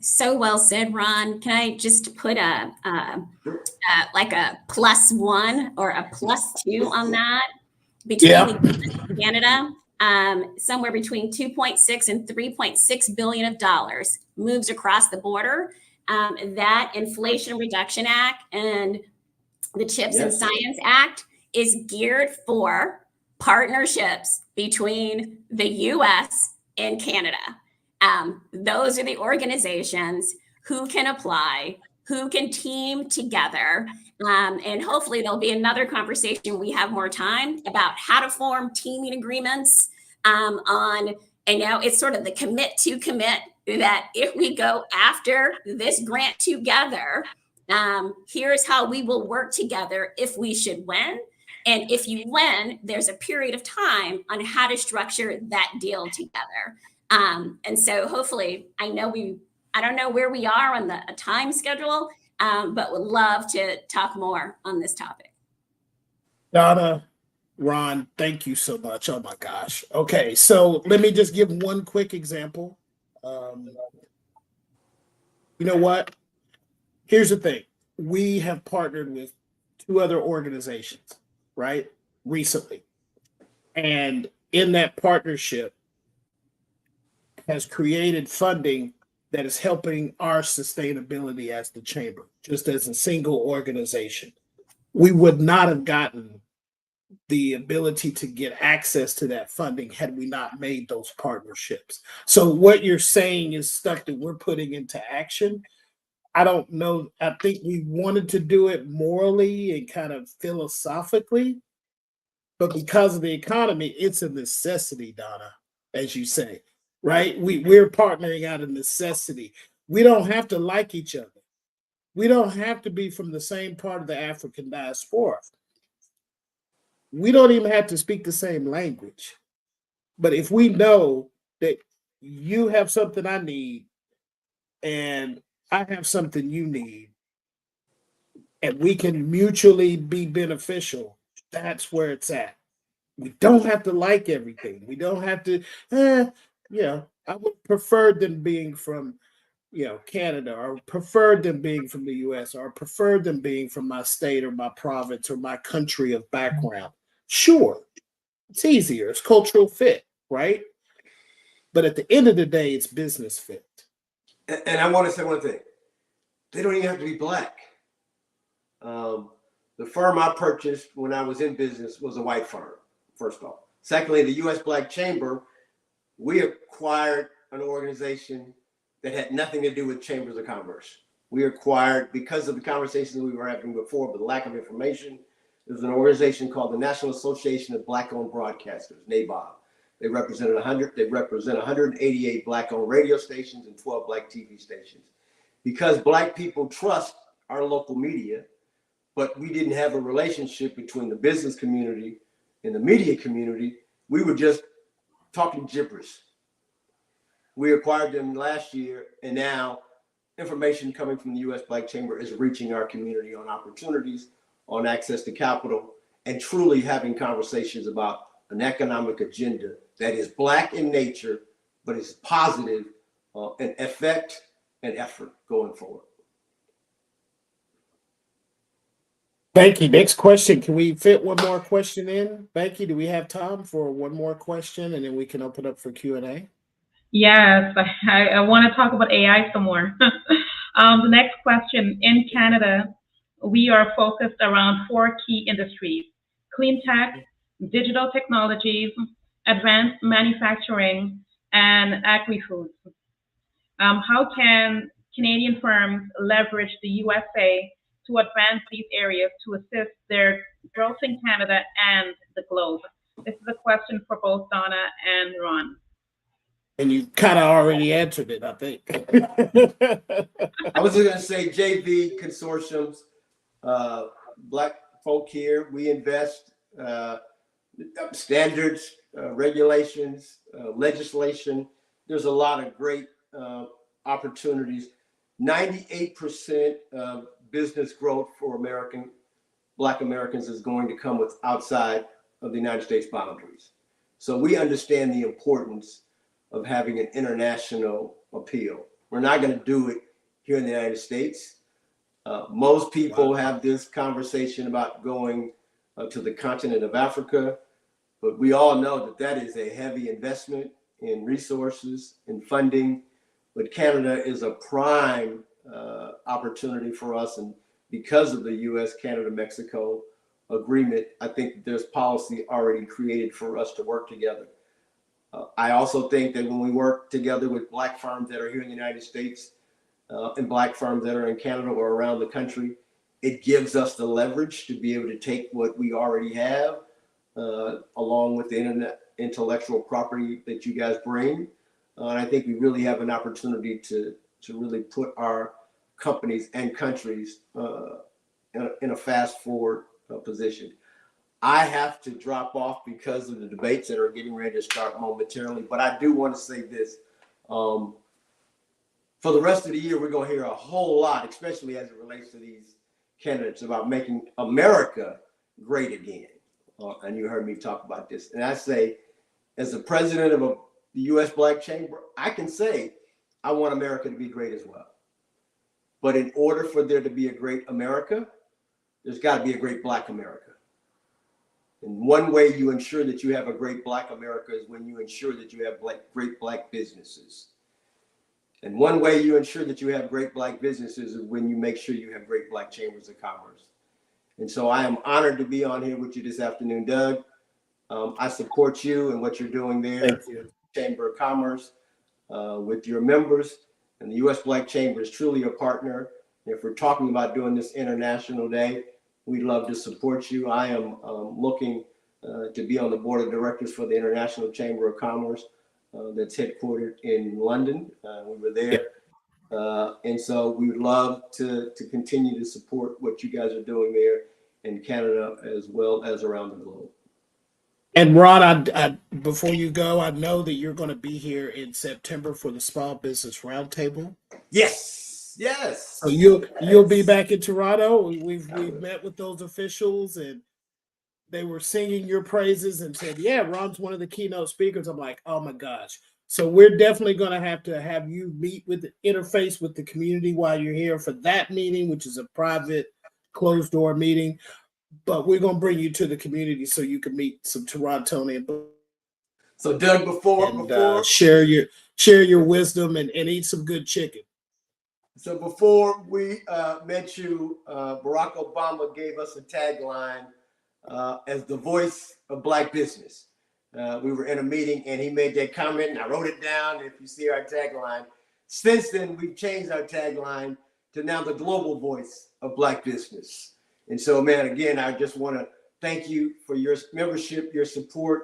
So well said, Ron. Can I just put like a +1 or a +2 on that? Between the US and Canada, somewhere between 2.6 and 3.6 billion of dollars moves across the border. That Inflation Reduction Act and the CHIPS and Science Act is geared for partnerships between the US and Canada. Those are the organizations who can apply, who can team together. And hopefully there'll be another conversation when we have more time about how to form teaming agreements on, and now it's sort of the commit that if we go after this grant together, here's how we will work together if we should win. And if you win, there's a period of time on how to structure that deal together. And so hopefully, I don't know where we are on the time schedule, but would love to talk more on this topic. Donna, Ron, thank you so much. Oh my gosh. Okay, so let me just give one quick example. You know what? Here's the thing. We have partnered with 2 other organizations, right? Recently. And in that partnership has created funding that is helping our sustainability as the chamber, just as a single organization. We would not have gotten the ability to get access to that funding had we not made those partnerships. So what you're saying is stuff that we're putting into action. I don't know. I think we wanted to do it morally and kind of philosophically, but because of the economy, it's a necessity, Donna, as you say, right? We're partnering out of necessity. We don't have to like each other. We don't have to be from the same part of the African diaspora. We don't even have to speak the same language. But if we know that you have something I need and I have something you need, and we can mutually be beneficial, that's where it's at. We don't have to like everything. We don't have to, I would prefer them being from, Canada, or preferred them being from the US, or preferred them being from my state or my province or my country of background. Sure, it's easier. It's cultural fit, right? But at the end of the day, it's business fit. And I want to say one thing. They don't even have to be Black. The firm I purchased when I was in business was a white firm, first off. Secondly, the U.S. Black Chamber, we acquired an organization that had nothing to do with chambers of commerce. We acquired, because of the conversations we were having before, but the lack of information, there's an organization called the National Association of Black-Owned Broadcasters, NABOB. They represent 188 Black-owned radio stations and 12 Black TV stations. Because Black people trust our local media, but we didn't have a relationship between the business community and the media community, we were just talking gibberish. We acquired them last year, and now information coming from the U.S. Black Chamber is reaching our community on opportunities, on access to capital, and truly having conversations about an economic agenda that is Black in nature, but is positive in effect and effort going forward. Becky, next question. Can we fit one more question in? Becky, do we have time for one more question, and then we can open up for Q&A? Yes, I want to talk about AI some more. The next question. In Canada, we are focused around 4 key industries: clean tech, digital technologies, advanced manufacturing, and agri-foods. How can Canadian firms leverage the USA to advance these areas to assist their growth in Canada and the globe? this is a question for both Donna and Ron. And you kind of already answered it, I think. I was going to say JV consortiums, Black folk here, we invest, standards, regulations, legislation. There's a lot of great opportunities. 98% of business growth for Black Americans is going to come with outside of the United States boundaries. So we understand the importance of having an international appeal. We're not going to do it here in the United States. Most people have this conversation about going to the continent of Africa, but we all know that that is a heavy investment in resources and funding. But Canada is a prime opportunity for us, and because of the U.S., Canada, Mexico agreement, I think there's policy already created for us to work together. I also think that when we work together with Black firms that are here in the United States and Black firms that are in Canada or around the country, it gives us the leverage to be able to take what we already have along with the intellectual property that you guys bring. And I think we really have an opportunity to really put our companies and countries in a fast forward position. I have to drop off because of the debates that are getting ready to start momentarily, but I do want to say this. For the rest of the year, we're going to hear a whole lot, especially as it relates to these candidates, about making America great again. And you heard me talk about this. And I say, as the president of the U.S. Black Chamber, I can say I want America to be great as well. But in order for there to be a great America, there's got to be a great Black America. And one way you ensure that you have a great Black America is when you ensure that you have great Black businesses. And one way you ensure that you have great Black businesses is when you make sure you have great Black chambers of commerce. And so I am honored to be on here with you this afternoon, Doug. I support you and what you're doing there. Thank you. Chamber of Commerce with your members, and the U.S. Black Chamber is truly a partner. If we're talking about doing this International Day, we'd love to support you. I am looking to be on the board of directors for the International Chamber of Commerce that's headquartered in London. We were there. And so we would love to continue to support what you guys are doing there in Canada as well as around the globe. And Ron, I before you go, I know that you're going to be here in September for the Small Business Roundtable. Yes. So you'll be back in Toronto. We've met with those officials, and they were singing your praises and said, "Yeah, Ron's one of the keynote speakers." I'm like, "Oh my gosh!" So we're definitely going to have you meet with the interface with the community while you're here for that meeting, which is a private, closed door meeting. But we're going to bring you to the community so you can meet some Torontonians. So Doug, before share your wisdom and eat some good chicken. So before we met you, Barack Obama gave us a tagline as the voice of Black business. We were in a meeting and he made that comment and I wrote it down. If you see our tagline, since then we've changed our tagline to now the global voice of Black business. And so, man, again, I just want to thank you for your membership, your support,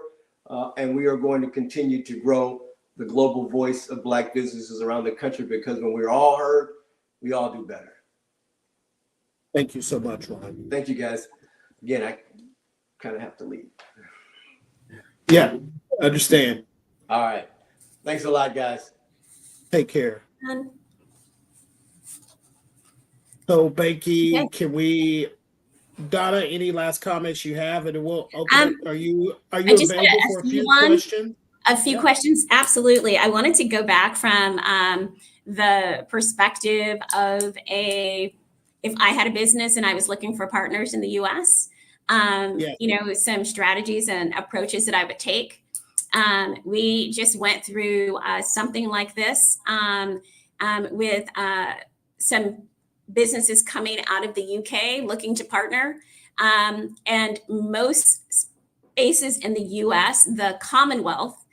and we are going to continue to grow the global voice of Black businesses around the country, because when we're all heard, we all do better. Thank you so much, Ron. Thank you, guys. Again, I kind of have to leave. Yeah, understand. All right. Thanks a lot, guys. Take care. So, Becky, can we, Donna, any last comments you have? And it will open. Are you available for a few questions? A few questions, absolutely. I wanted to go back from the perspective of if I had a business and I was looking for partners in the U.S., some strategies and approaches that I would take. We just went through something like this with some businesses coming out of the UK looking to partner. And most spaces in the US, the Commonwealth,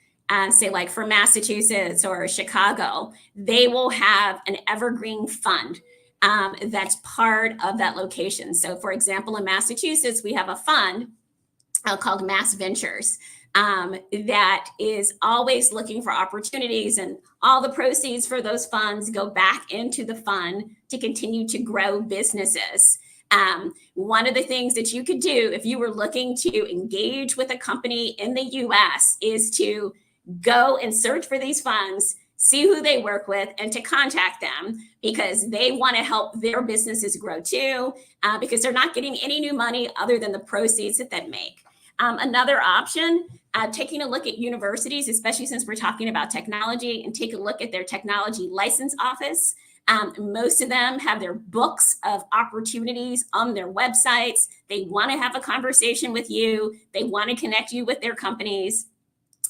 say like for Massachusetts or Chicago, they will have an evergreen fund that's part of that location. So for example, in Massachusetts, we have a fund called Mass Ventures that is always looking for opportunities, and all the proceeds for those funds go back into the fund to continue to grow businesses. One of the things that you could do if you were looking to engage with a company in the US is to go and search for these funds, see who they work with, and to contact them, because they want to help their businesses grow too, because they're not getting any new money other than the proceeds that they make. Another option, taking a look at universities, especially since we're talking about technology, and take a look at their technology license office. Most of them have their books of opportunities on their websites. They want to have a conversation with you. They want to connect you with their companies.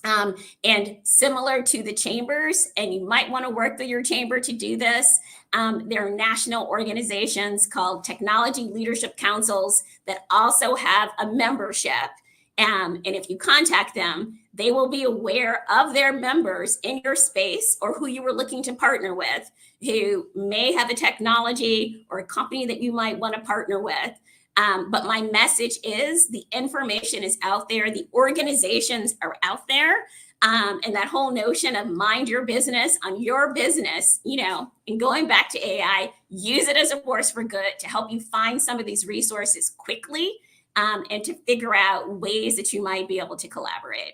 And similar to the chambers, and you might want to work with your chamber to do this, there are national organizations called Technology Leadership Councils that also have a membership. And if you contact them, they will be aware of their members in your space or who you were looking to partner with, who may have a technology or a company that you might want to partner with. But my message is the information is out there. The organizations are out there. And that whole notion of mind your business on your business, and going back to AI, use it as a force for good to help you find some of these resources quickly, and to figure out ways that you might be able to collaborate.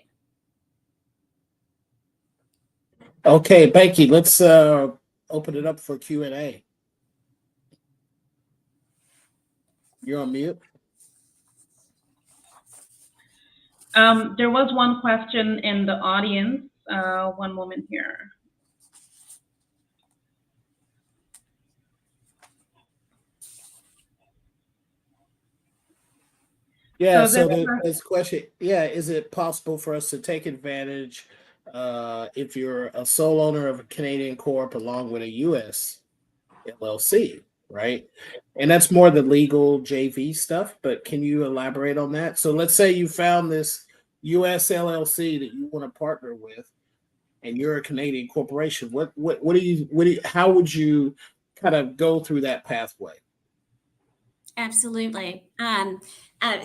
Okay, Becky, let's open it up for Q&A. You're on mute. There was one question in the audience. One moment here. Yeah, so this question, is it possible for us to take advantage if you're a sole owner of a Canadian corp along with a US LLC, right? And that's more the legal JV stuff, but can you elaborate on that? So let's say you found this US LLC that you want to partner with, and you're a Canadian corporation. How would you kind of go through that pathway? Absolutely.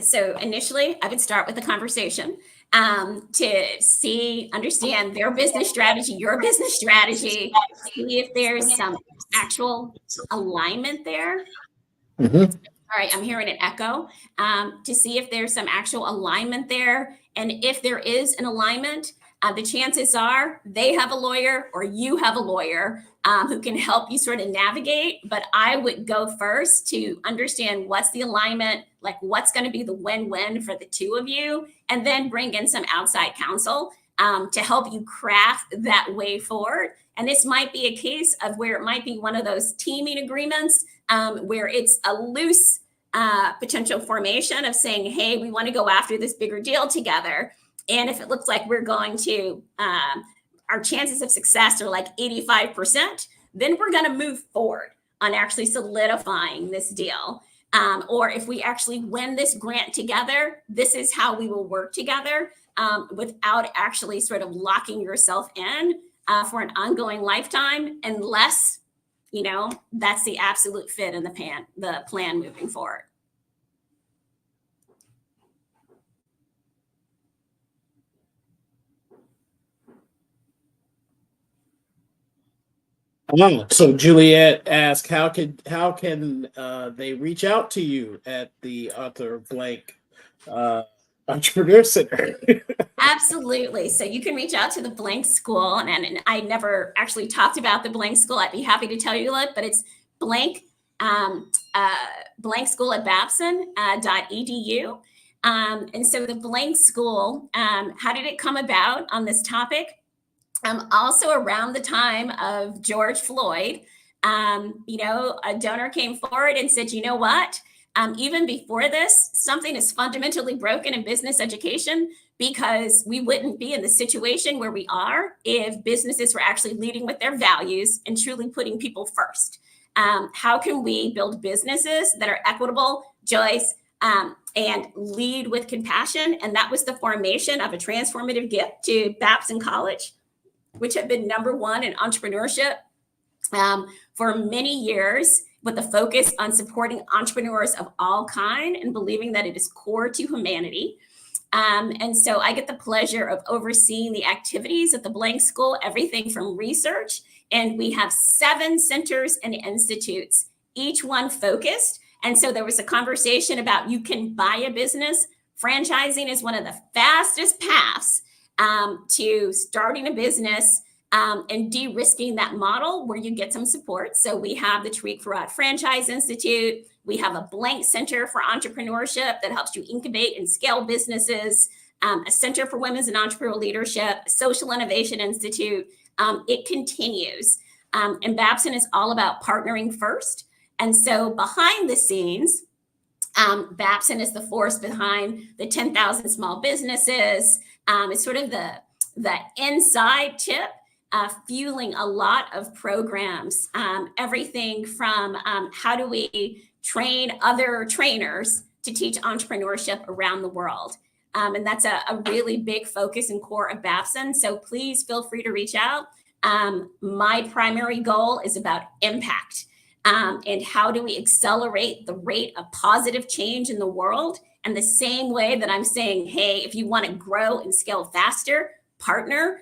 So initially, I would start with a conversation to understand their business strategy, your business strategy, see if there's some actual alignment there. Mm-hmm. All right, I'm hearing an echo. To see if there's some actual alignment there. And if there is an alignment, the chances are they have a lawyer or you have a lawyer who can help you sort of navigate. But I would go first to understand what's the alignment, like what's going to be the win-win for the two of you, and then bring in some outside counsel to help you craft that way forward. And this might be a case of where it might be one of those teaming agreements where it's a loose potential formation of saying, hey, we want to go after this bigger deal together. And if it looks like we're going to, our chances of success are like 85%, then we're going to move forward on actually solidifying this deal. Or if we actually win this grant together, this is how we will work together without actually sort of locking yourself in for an ongoing lifetime, unless, that's the absolute fit in the plan moving forward. So Juliet asked, how can they reach out to you at the Arthur Blank Entrepreneur Center? Absolutely. So you can reach out to the Blank School, and I never actually talked about the Blank School. I'd be happy to tell you that, but it's Blank School at Babson.edu. And so the Blank School, how did it come about on this topic? Also around the time of George Floyd, a donor came forward and said, you know what? Even before this, something is fundamentally broken in business education, because we wouldn't be in the situation where we are if businesses were actually leading with their values and truly putting people first. How can we build businesses that are equitable, joyous, and lead with compassion? And that was the formation of a transformative gift to Babson College, which had been #1 in entrepreneurship for many years, with a focus on supporting entrepreneurs of all kind and believing that it is core to humanity. And so I get the pleasure of overseeing the activities at the Blank School, everything from research. And we have 7 centers and institutes, each one focused. And so there was a conversation about you can buy a business. Franchising is one of the fastest paths to starting a business and de-risking that model where you get some support. So we have the Tariq Farad Franchise Institute. We have a Blank Center for Entrepreneurship that helps you incubate and scale businesses, a Center for Women's and Entrepreneurial Leadership, a Social Innovation Institute. It continues. And Babson is all about partnering first. And so behind the scenes, Babson is the force behind the 10,000 small businesses. It's sort of the inside tip, fueling a lot of programs, everything from how do we train other trainers to teach entrepreneurship around the world. And that's a really big focus and core of Babson. So please feel free to reach out. My primary goal is about impact. And how do we accelerate the rate of positive change in the world? And the same way that I'm saying, hey, if you want to grow and scale faster, partner,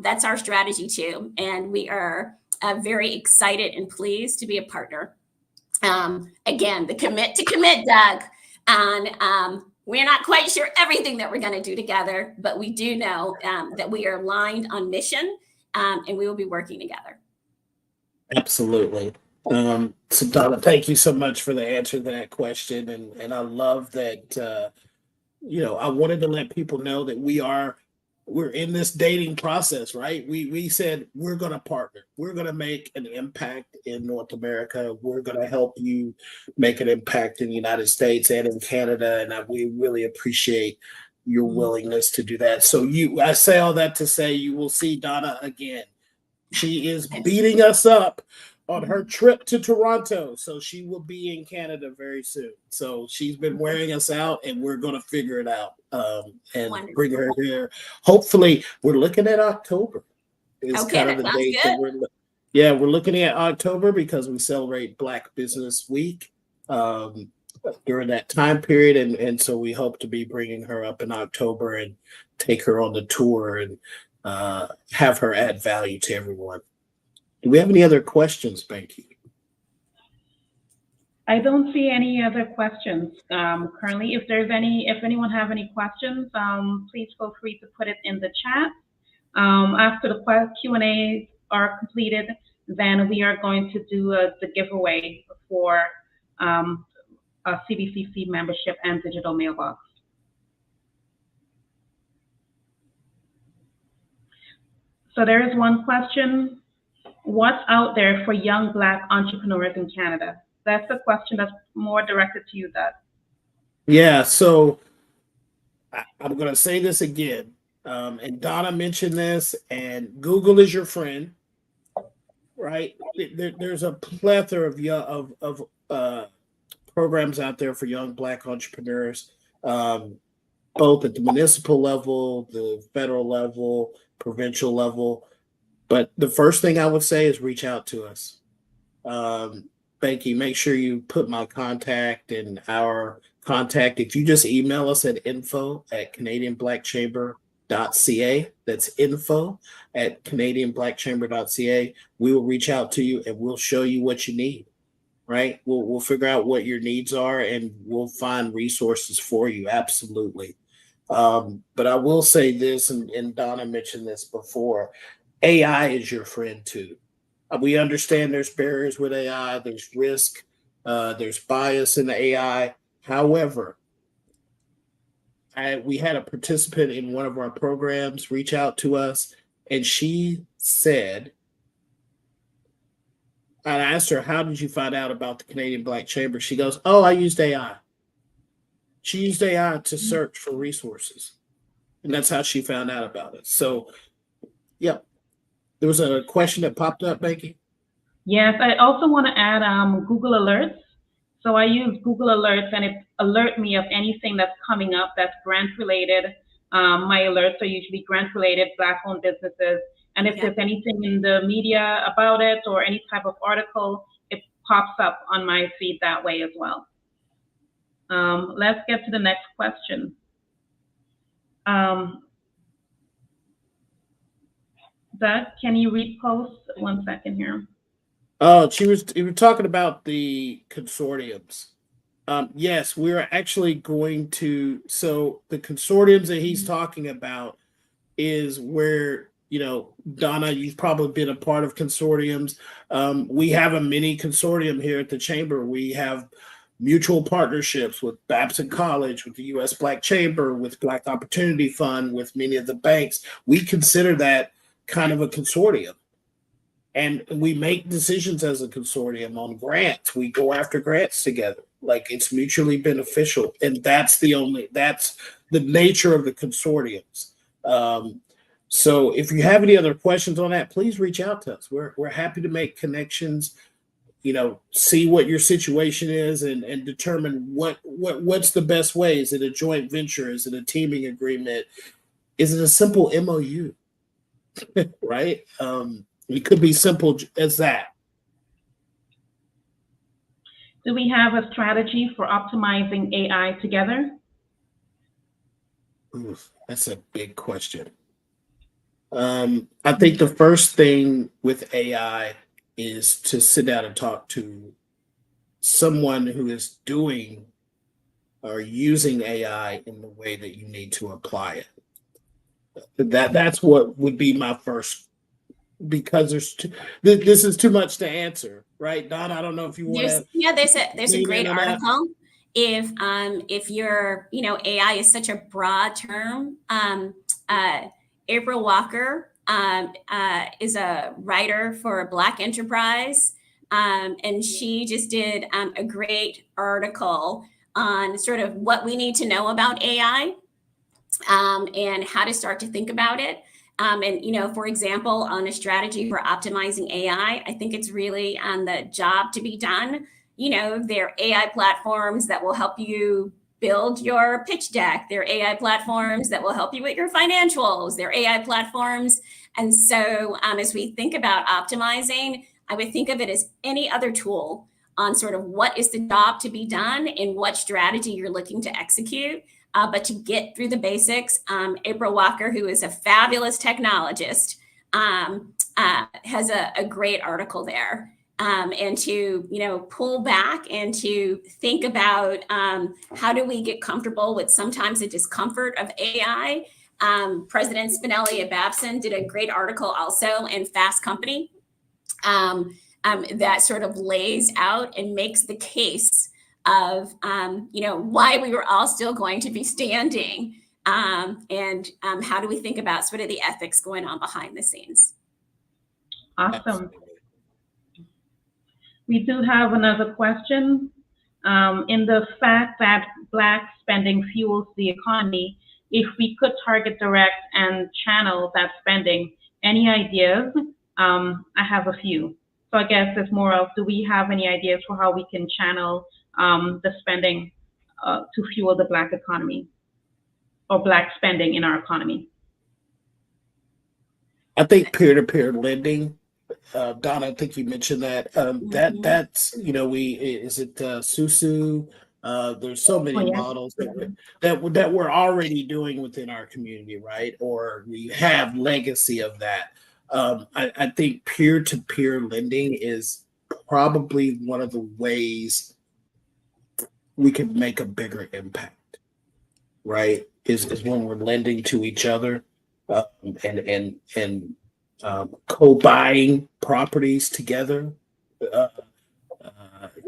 that's our strategy too. And we are very excited and pleased to be a partner. Again, the commit, Doug. And we're not quite sure everything that we're going to do together, but we do know that we are aligned on mission and we will be working together. Absolutely. So Donna, thank you so much for the answer to that question. And I love that, I wanted to let people know that we're in this dating process, right? We said, we're going to partner. We're going to make an impact in North America. We're going to help you make an impact in the United States and in Canada. And we really appreciate your willingness to do that. So I say all that to say you will see Donna again. She is beating us up on her trip to Toronto. So she will be in Canada very soon. So she's been wearing us out and we're going to figure it out and Wonderful. Bring her here. Hopefully we're looking at October. Is Okay, kind of the date that we're looking at October because we celebrate Black Business Week during that time period. And so we hope to be bringing her up in October and take her on the tour and have her add value to everyone. Do we have any other questions, Becky? I don't see any other questions currently. If anyone have any questions, please feel free to put it in the chat. After the Q&A are completed, then we are going to do the giveaway for a CBCC membership and digital mailbox. So there is one question. What's out there for young Black entrepreneurs in Canada? That's a question that's more directed to you, Doug. Yeah, so I'm going to say this again. And Donna mentioned this, and Google is your friend, right? There's a plethora of programs out there for young Black entrepreneurs, both at the municipal level, the federal level, provincial level. But the first thing I would say is reach out to us. Becky, make sure you put my contact and our contact. If you just email us at info@canadianblackchamber.ca, that's info@canadianblackchamber.ca, we will reach out to you and we'll show you what you need, right? We'll figure out what your needs are and we'll find resources for you. Absolutely. But I will say this, and Donna mentioned this before, AI is your friend too. We understand there's barriers with AI, there's risk, there's bias in the AI. However, we had a participant in one of our programs reach out to us, and she said, I asked her, how did you find out about the Canadian Black Chamber? She goes, oh, I used AI. She used AI to search for resources, and that's how she found out about it. So, yeah. There was a question that popped up, Becky. Yes, I also want to add Google Alerts. So I use Google Alerts and it alerts me of anything that's coming up that's grant related. My alerts are usually grant related, Black owned businesses. And if there's anything in the media about it or any type of article, it pops up on my feed that way as well. Let's get to the next question. Doug, can you repost 1 second here? Oh, you were talking about the consortiums. Yes, we're actually going to, so the consortiums that he's talking about is where, Donna, you've probably been a part of consortiums. We have a mini consortium here at the Chamber. We have mutual partnerships with Babson College, with the U.S. Black Chamber, with Black Opportunity Fund, with many of the banks. We consider that kind of a consortium. And we make decisions as a consortium on grants. We go after grants together. Like, it's mutually beneficial. And that's the nature of the consortiums. So if you have any other questions on that, please reach out to us. We're happy to make connections, see what your situation is and determine what's the best way. Is it a joint venture? Is it a teaming agreement? Is it a simple MOU? Right? It could be simple as that. Do we have a strategy for optimizing AI together? Oof, that's a big question. I think the first thing with AI is to sit down and talk to someone who is doing or using AI in the way that you need to apply it. That's what would be my first, because this is too much to answer, right, Donna? I don't know if you want to. Yeah, there's a great article. If you're, AI is such a broad term. April Walker is a writer for Black Enterprise, and she just did a great article on sort of what we need to know about AI and how to start to think about it. And, for example, on a strategy for optimizing AI, I think it's really on the job to be done. There are AI platforms that will help you build your pitch deck. There are AI platforms that will help you with your financials. There are AI platforms. And so as we think about optimizing, I would think of it as any other tool on sort of what is the job to be done and what strategy you're looking to execute. But to get through the basics, April Walker, who is a fabulous technologist, has a great article there. And to, pull back and to think about how do we get comfortable with sometimes the discomfort of AI. President Spinelli at Babson did a great article also in Fast Company that sort of lays out and makes the case of, why we were all still going to be standing and how do we think about sort of the ethics going on behind the scenes. Awesome. We do have another question. In the fact that Black spending fuels the economy, if we could target direct and channel that spending, any ideas? I have a few. So I guess it's more of, do we have any ideas for how we can channel the spending to fuel the Black economy or Black spending in our economy? I think peer-to-peer lending. Donna, I think you mentioned that. That's is it Susu? There's so many models that we're already doing within our community, right? Or we have legacy of that. I think peer-to-peer lending is probably one of the ways we can make a bigger impact, right? Is when we're lending to each other and co-buying properties together.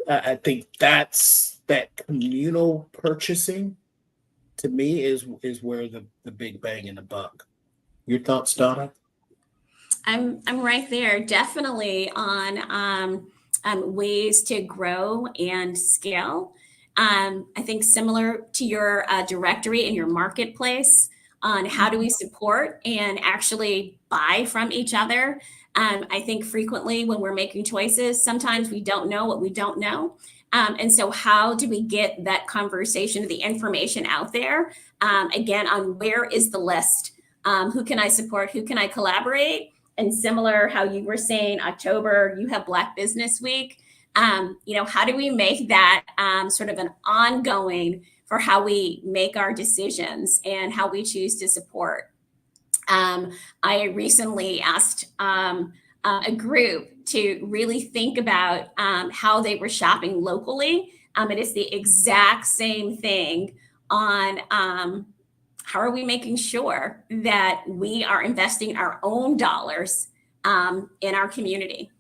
I think that communal purchasing, to me, is where the big bang in the buck. Your thoughts, Donna? I'm right there, definitely on ways to grow and scale. I think similar to your directory and your marketplace on how do we support and actually buy from each other. I think frequently when we're making choices, sometimes we don't know what we don't know. And so how do we get that conversation, the information out there, again, on where is the list? Who can I support? Who can I collaborate? And similar how you were saying, October, you have Black Business Week. How do we make that sort of an ongoing for how we make our decisions and how we choose to support. I recently asked a group to really think about how they were shopping locally. It is the exact same thing on how are we making sure that we are investing our own dollars in our community.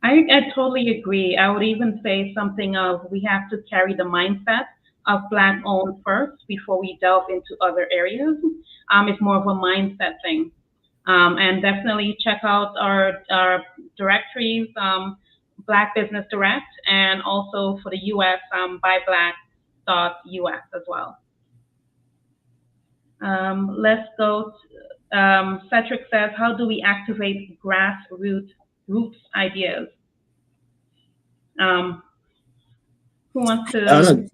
I totally agree. I would even say something of we have to carry the mindset of Black owned first before we delve into other areas. It's more of a mindset thing. And definitely check out our directories, Black Business Direct, and also for the US, buyblack.us as well. Let's go. Cedric says, how do we activate grassroots ideas? Who wants to?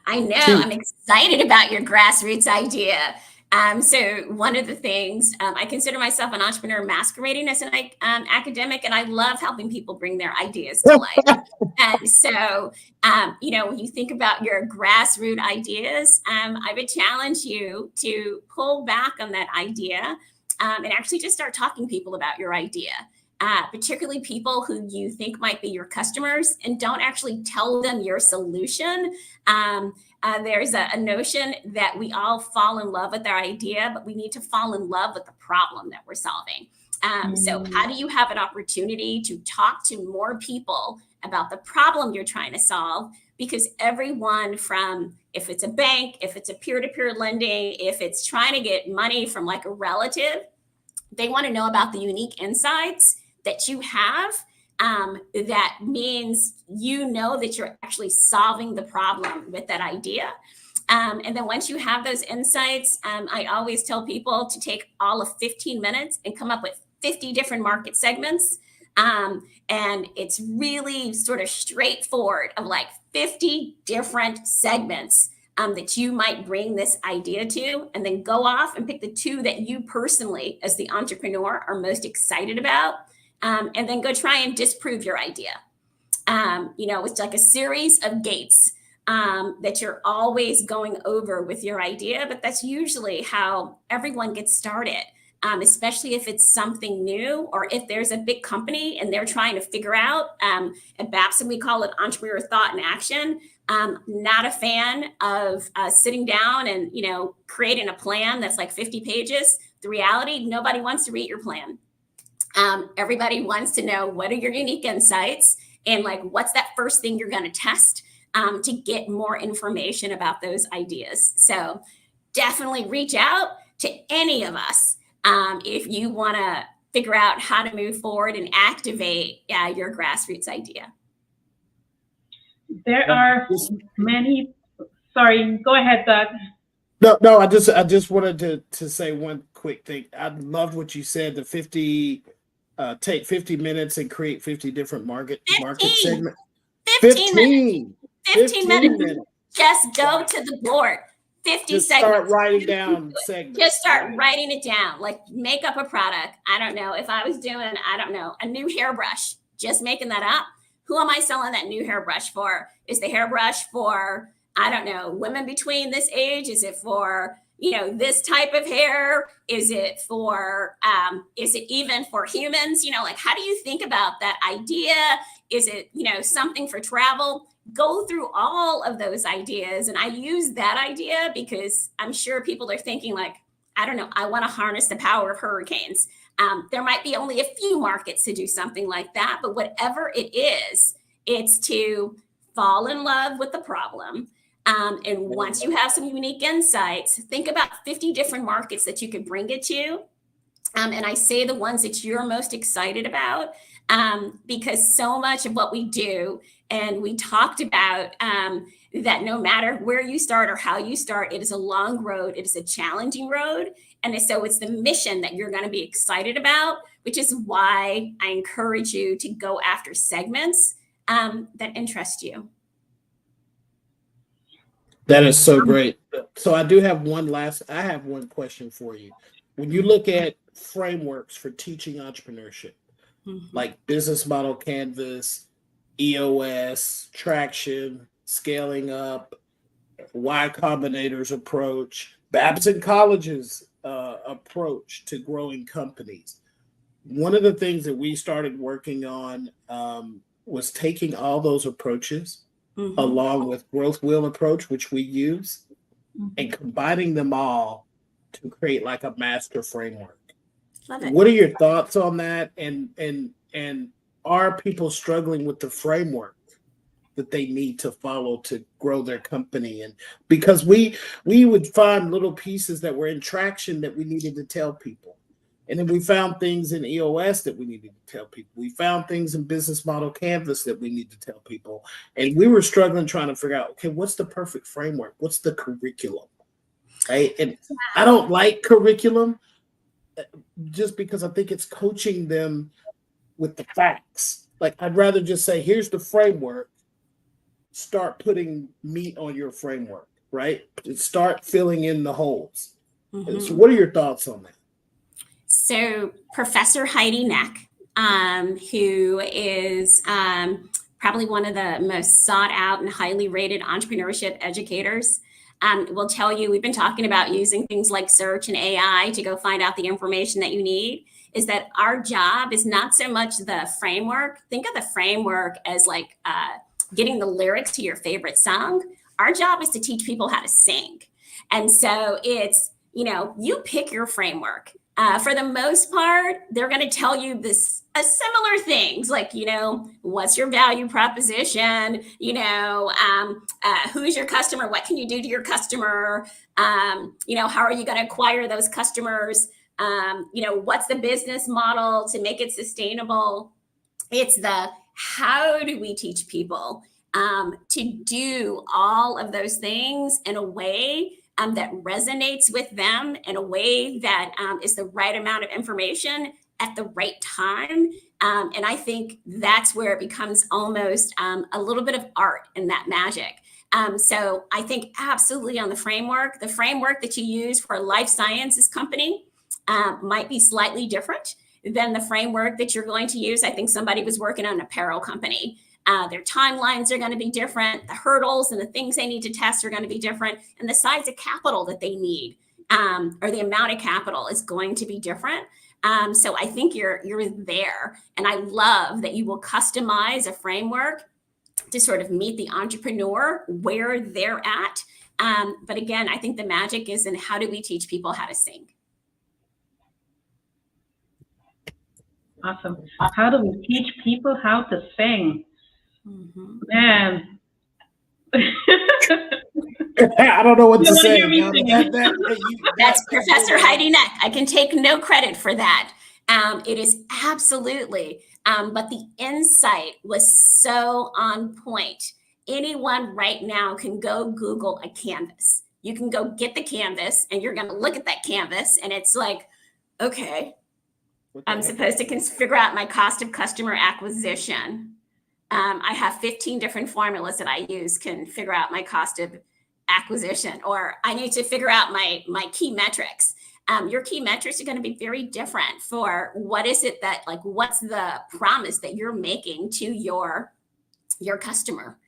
I know, I'm excited about your grassroots idea. So one of the things, I consider myself an entrepreneur masquerading as an academic, and I love helping people bring their ideas to life. And so, when you think about your grassroots ideas, I would challenge you to pull back on that idea and actually just start talking to people about your idea. Particularly people who you think might be your customers, and don't actually tell them your solution. There's a notion that we all fall in love with our idea, but we need to fall in love with the problem that we're solving. So how do you have an opportunity to talk to more people about the problem you're trying to solve? Because everyone from, if it's a bank, if it's a peer-to-peer lending, if it's trying to get money from like a relative, they want to know about the unique insights that you have. That means that you're actually solving the problem with that idea. And then once you have those insights, I always tell people to take all of 15 minutes and come up with 50 different market segments. And it's really sort of straightforward of like 50 different segments that you might bring this idea to, and then go off and pick the 2 that you personally, as the entrepreneur, are most excited about. And then go try and disprove your idea. It's like a series of gates that you're always going over with your idea, but that's usually how everyone gets started, especially if it's something new, or if there's a big company and they're trying to figure out, at Babson, we call it entrepreneur thought and action. Not a fan of sitting down and, creating a plan that's like 50 pages. The reality, nobody wants to read your plan. Everybody wants to know, what are your unique insights, and like, what's that first thing you're going to test to get more information about those ideas. So definitely reach out to any of us if you want to figure out how to move forward and activate your grassroots idea. There are many. Sorry, go ahead, Doug. No. I just wanted to say one quick thing. I loved what you said. The 50. Take 50 minutes and create 50 different market segments. 15 minutes. Just go to the board. 50 just segments. Start writing down segments. Just start writing it down. Like, make up a product. I don't know. If I was doing, a new hairbrush, just making that up. Who am I selling that new hairbrush for? Is the hairbrush for, women between this age? Is it for this type of hair? Is it for, is it even for humans? How do you think about that idea? Is it, something for travel? Go through all of those ideas. And I use that idea because I'm sure people are thinking like, I want to harness the power of hurricanes. There might be only a few markets to do something like that, but whatever it is, it's to fall in love with the problem. And once you have some unique insights, think about 50 different markets that you could bring it to. And I say the ones that you're most excited about, because so much of what we do, and we talked about that no matter where you start or how you start, it is a long road. It is a challenging road. And so it's the mission that you're going to be excited about, which is why I encourage you to go after segments that interest you. That is so great. So I have one question for you. When you look at frameworks for teaching entrepreneurship, like business model canvas, EOS, traction, scaling up, Y Combinator's approach, Babson College's approach to growing companies. One of the things that we started working on was taking all those approaches along with growth wheel approach, which we use, and combining them all to create like a master framework. Love it. What are your thoughts on that? And are people struggling with the framework that they need to follow to grow their company? And because we would find little pieces that were in traction that we needed to tell people. And then we found things in EOS that we needed to tell people. We found things in business model canvas that we need to tell people. And we were struggling trying to figure out, okay, what's the perfect framework? What's the curriculum? Right? And I don't like curriculum just because I think it's coaching them with the facts. Like, I'd rather just say, here's the framework. Start putting meat on your framework, right? Start filling in the holes. So what are your thoughts on that? So Professor Heidi Neck, who is probably one of the most sought out and highly rated entrepreneurship educators, will tell you, we've been talking about using things like search and AI to go find out the information that you need, is that our job is not so much the framework. Think of the framework as like getting the lyrics to your favorite song. Our job is to teach people how to sing. And so it's, you pick your framework. For the most part, they're going to tell you similar things like, what's your value proposition? Who's your customer? What can you do to your customer? How are you going to acquire those customers? What's the business model to make it sustainable? It's how do we teach people to do all of those things in a way that resonates with them, in a way that is the right amount of information at the right time. And I think that's where it becomes almost a little bit of art in that magic. So I think absolutely on the framework that you use for a life sciences company might be slightly different than the framework that you're going to use. I think somebody was working on an apparel company. Their timelines are going to be different. The hurdles and the things they need to test are going to be different. And the size of capital that they need or the amount of capital is going to be different. So I think you're there. And I love that you will customize a framework to sort of meet the entrepreneur where they're at. But again, I think the magic is in how do we teach people how to sing? Awesome. How do we teach people how to sing? Man. I don't know what to say. That's Professor Heidi Neck. I can take no credit for that. It is absolutely. But the insight was so on point. Anyone right now can go Google a canvas. You can go get the canvas and you're going to look at that canvas and it's like, okay, I'm supposed to figure out my cost of customer acquisition. I have 15 different formulas that I use can figure out my cost of acquisition, or I need to figure out my key metrics. Your key metrics are going to be very different for what's the promise that you're making to your customer.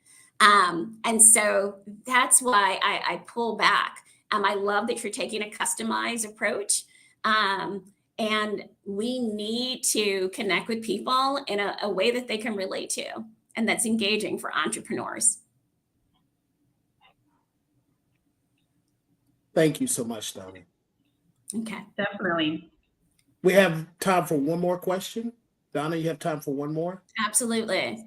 And so that's why I pull back. I love that you're taking a customized approach. And we need to connect with people in a way that they can relate to, and that's engaging for entrepreneurs. Thank you so much, Donna. Okay. Definitely. We have time for one more question. Donna, you have time for one more? Absolutely.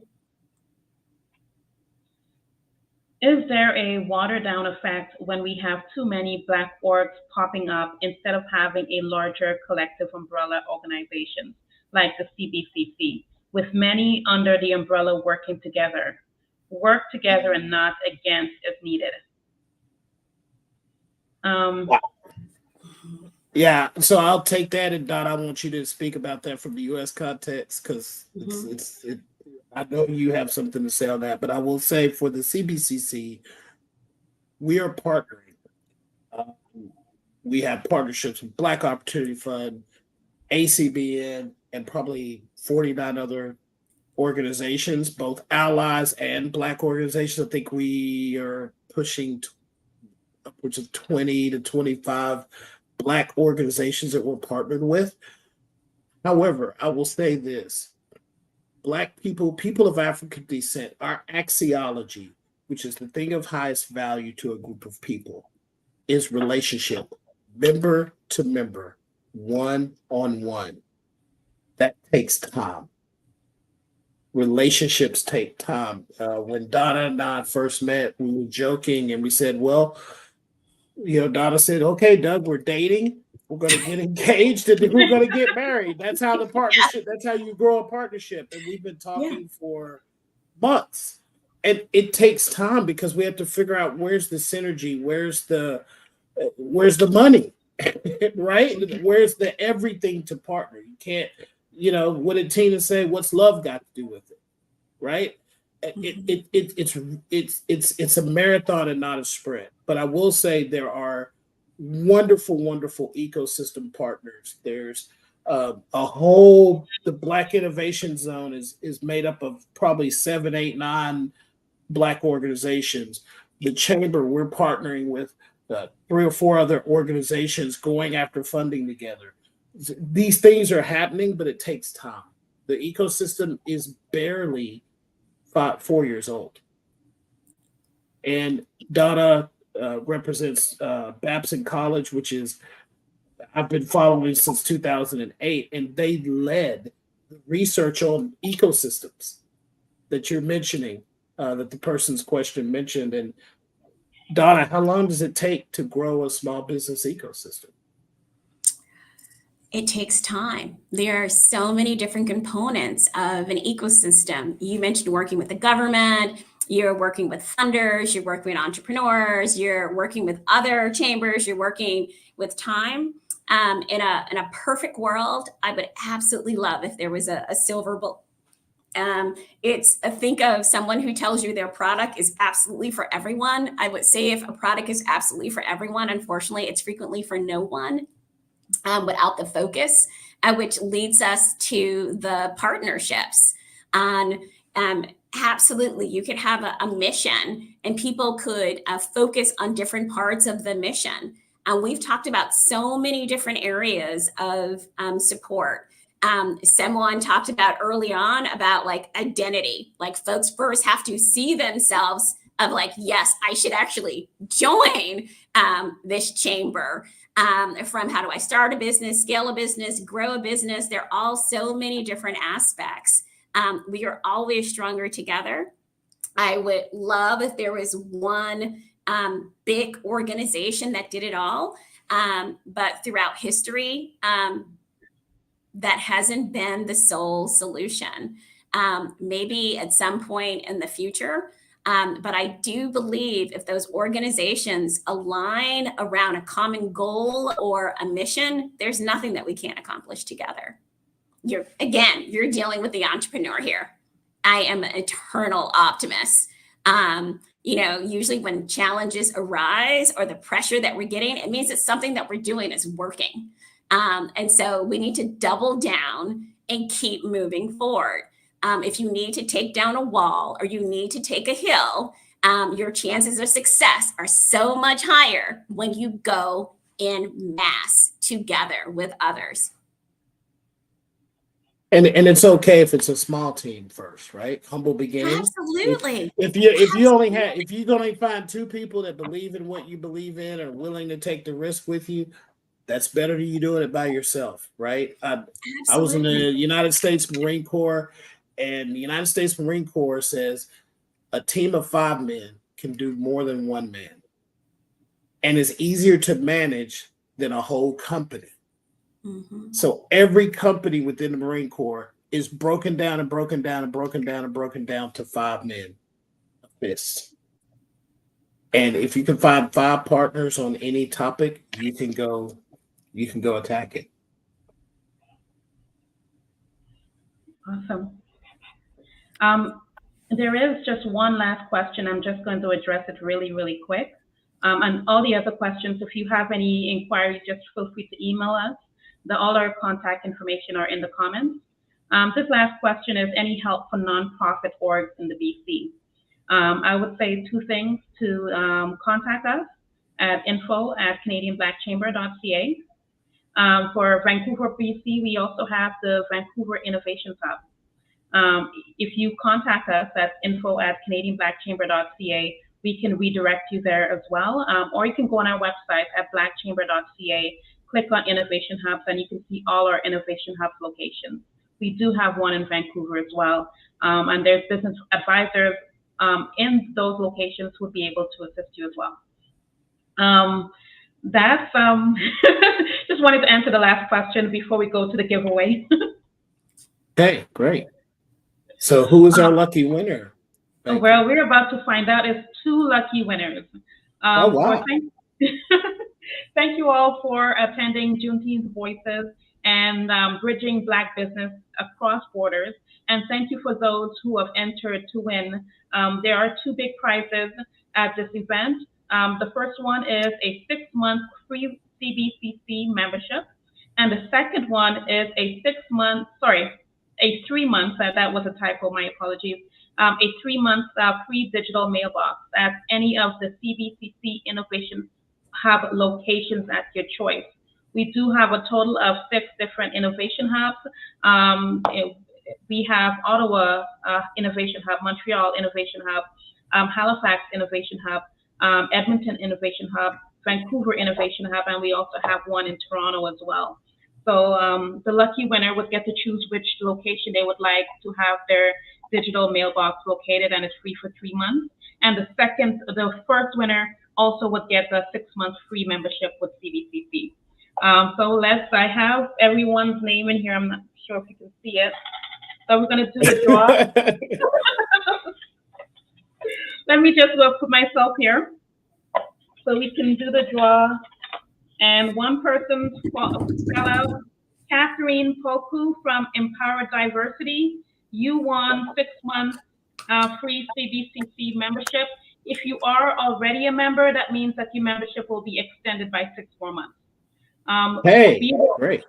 Is there a watered down effect when we have too many Black orgs popping up instead of having a larger collective umbrella organization like the CBCC, with many under the umbrella working together? Work together and not against if needed. Yeah, so I'll take that, and Don, I want you to speak about that from the U.S. context, because I know you have something to say on that, but I will say for the CBCC, we are partnering. We have partnerships with Black Opportunity Fund, ACBN, and probably 49 other organizations, both allies and Black organizations. I think we are pushing upwards of 20 to 25 Black organizations that we're partnered with. However, I will say this. Black people, people of African descent, our axiology, which is the thing of highest value to a group of people, is relationship, member to member, one-on-one. That takes time. Relationships take time. When Donna and I first met, we were joking and we said, well, Donna said, okay, Doug, we're dating. We're going to get engaged and then we're going to get married. That's how the partnership, that's how you grow a partnership. And we've been talking for months. And it takes time because we have to figure out where's the synergy, where's the money, right? Where's the everything to partner? You can't, what did Tina say? What's love got to do with it, right? It's a marathon and not a sprint. But I will say there are wonderful, wonderful ecosystem partners. There's the Black Innovation Zone is made up of probably 7, 8, 9 Black organizations. The Chamber, we're partnering with 3 or 4 other organizations going after funding together. These things are happening, but it takes time. The ecosystem is barely 4 years old. And Donna represents Babson College, which is, I've been following since 2008, and they led the research on ecosystems that you're mentioning, that the person's question mentioned. And Donna, how long does it take to grow a small business ecosystem? It takes time. There are so many different components of an ecosystem. You mentioned working with the government, you're working with funders, you're working with entrepreneurs, you're working with other chambers, you're working with time. In a perfect world, I would absolutely love if there was a silver bullet. Think of someone who tells you their product is absolutely for everyone. I would say if a product is absolutely for everyone, unfortunately, it's frequently for no one. Without the focus, which leads us to the partnerships. Absolutely, you could have a mission and people could focus on different parts of the mission. And we've talked about so many different areas of support. Someone talked about early on about like identity, like folks first have to see themselves of like, yes, I should actually join this chamber. From how do I start a business, scale a business, grow a business. There are all so many different aspects. We are always stronger together. I would love if there was one big organization that did it all. But throughout history, that hasn't been the sole solution. Maybe at some point in the future, but I do believe if those organizations align around a common goal or a mission, there's nothing that we can't accomplish together. You're dealing with the entrepreneur here. I am an eternal optimist. Usually when challenges arise or the pressure that we're getting, it means that something that we're doing is working. And so we need to double down and keep moving forward. If you need to take down a wall or you need to take a hill, your chances of success are so much higher when you go in mass together with others. And it's okay if it's a small team first, right? Humble beginnings. Absolutely. If you only find 2 people that believe in what you believe in or willing to take the risk with you, that's better than you doing it by yourself, right? I was in the United States Marine Corps, and the United States Marine Corps says a team of 5 men can do more than 1 man, and it's easier to manage than a whole company. Mm-hmm. So every company within the Marine Corps is broken down and broken down and broken down and broken down to 5 men, a fist. And if you can find 5 partners on any topic, you can go attack it. Awesome. There is just one last question. I'm just going to address it really, really quick. And all the other questions, if you have any inquiries, just feel free to email us. All our contact information are in the comments. This last question is any help for nonprofit orgs in the BC? I would say 2 things to contact us. at info@canadianblackchamber.ca. For Vancouver, BC, we also have the Vancouver Innovation Hub. If you contact us at info@canadianblackchamber.ca, we can redirect you there as well. Or you can go on our website at blackchamber.ca, click on Innovation Hubs, and you can see all our Innovation Hubs locations. We do have one in Vancouver as well. And there's business advisors in those locations who would be able to assist you as well. That's just wanted to answer the last question before we go to the giveaway. Okay, great. So who is our lucky winner? Well, we're about to find out. It's 2 lucky winners. Oh, wow. So thank you all for attending Juneteenth Voices and bridging Black business across borders. And thank you for those who have entered to win. There are 2 big prizes at this event. The first one is a 6-month free CBCC membership. And the second one is a 3-month, that was a typo, my apologies, a 3-month free digital mailbox at any of the CBCC Innovation Hub locations at your choice. We do have a total of 6 different innovation hubs. We have Ottawa Innovation Hub, Montreal Innovation Hub, Halifax Innovation Hub, Edmonton Innovation Hub, Vancouver Innovation Hub, and we also have one in Toronto as well. So the lucky winner would get to choose which location they would like to have their digital mailbox located, and it's free for 3 months. And the first winner also would get a 6-month free membership with CBCC. So I have everyone's name in here. I'm not sure if you can see it. So we're going to do the draw. Let me just put myself here so we can do the draw. And one person spell out Catherine Poku from Empower Diversity. You won 6-month free CBCC membership. If you are already a member, that means that your membership will be extended by 6 more months. Hey, great.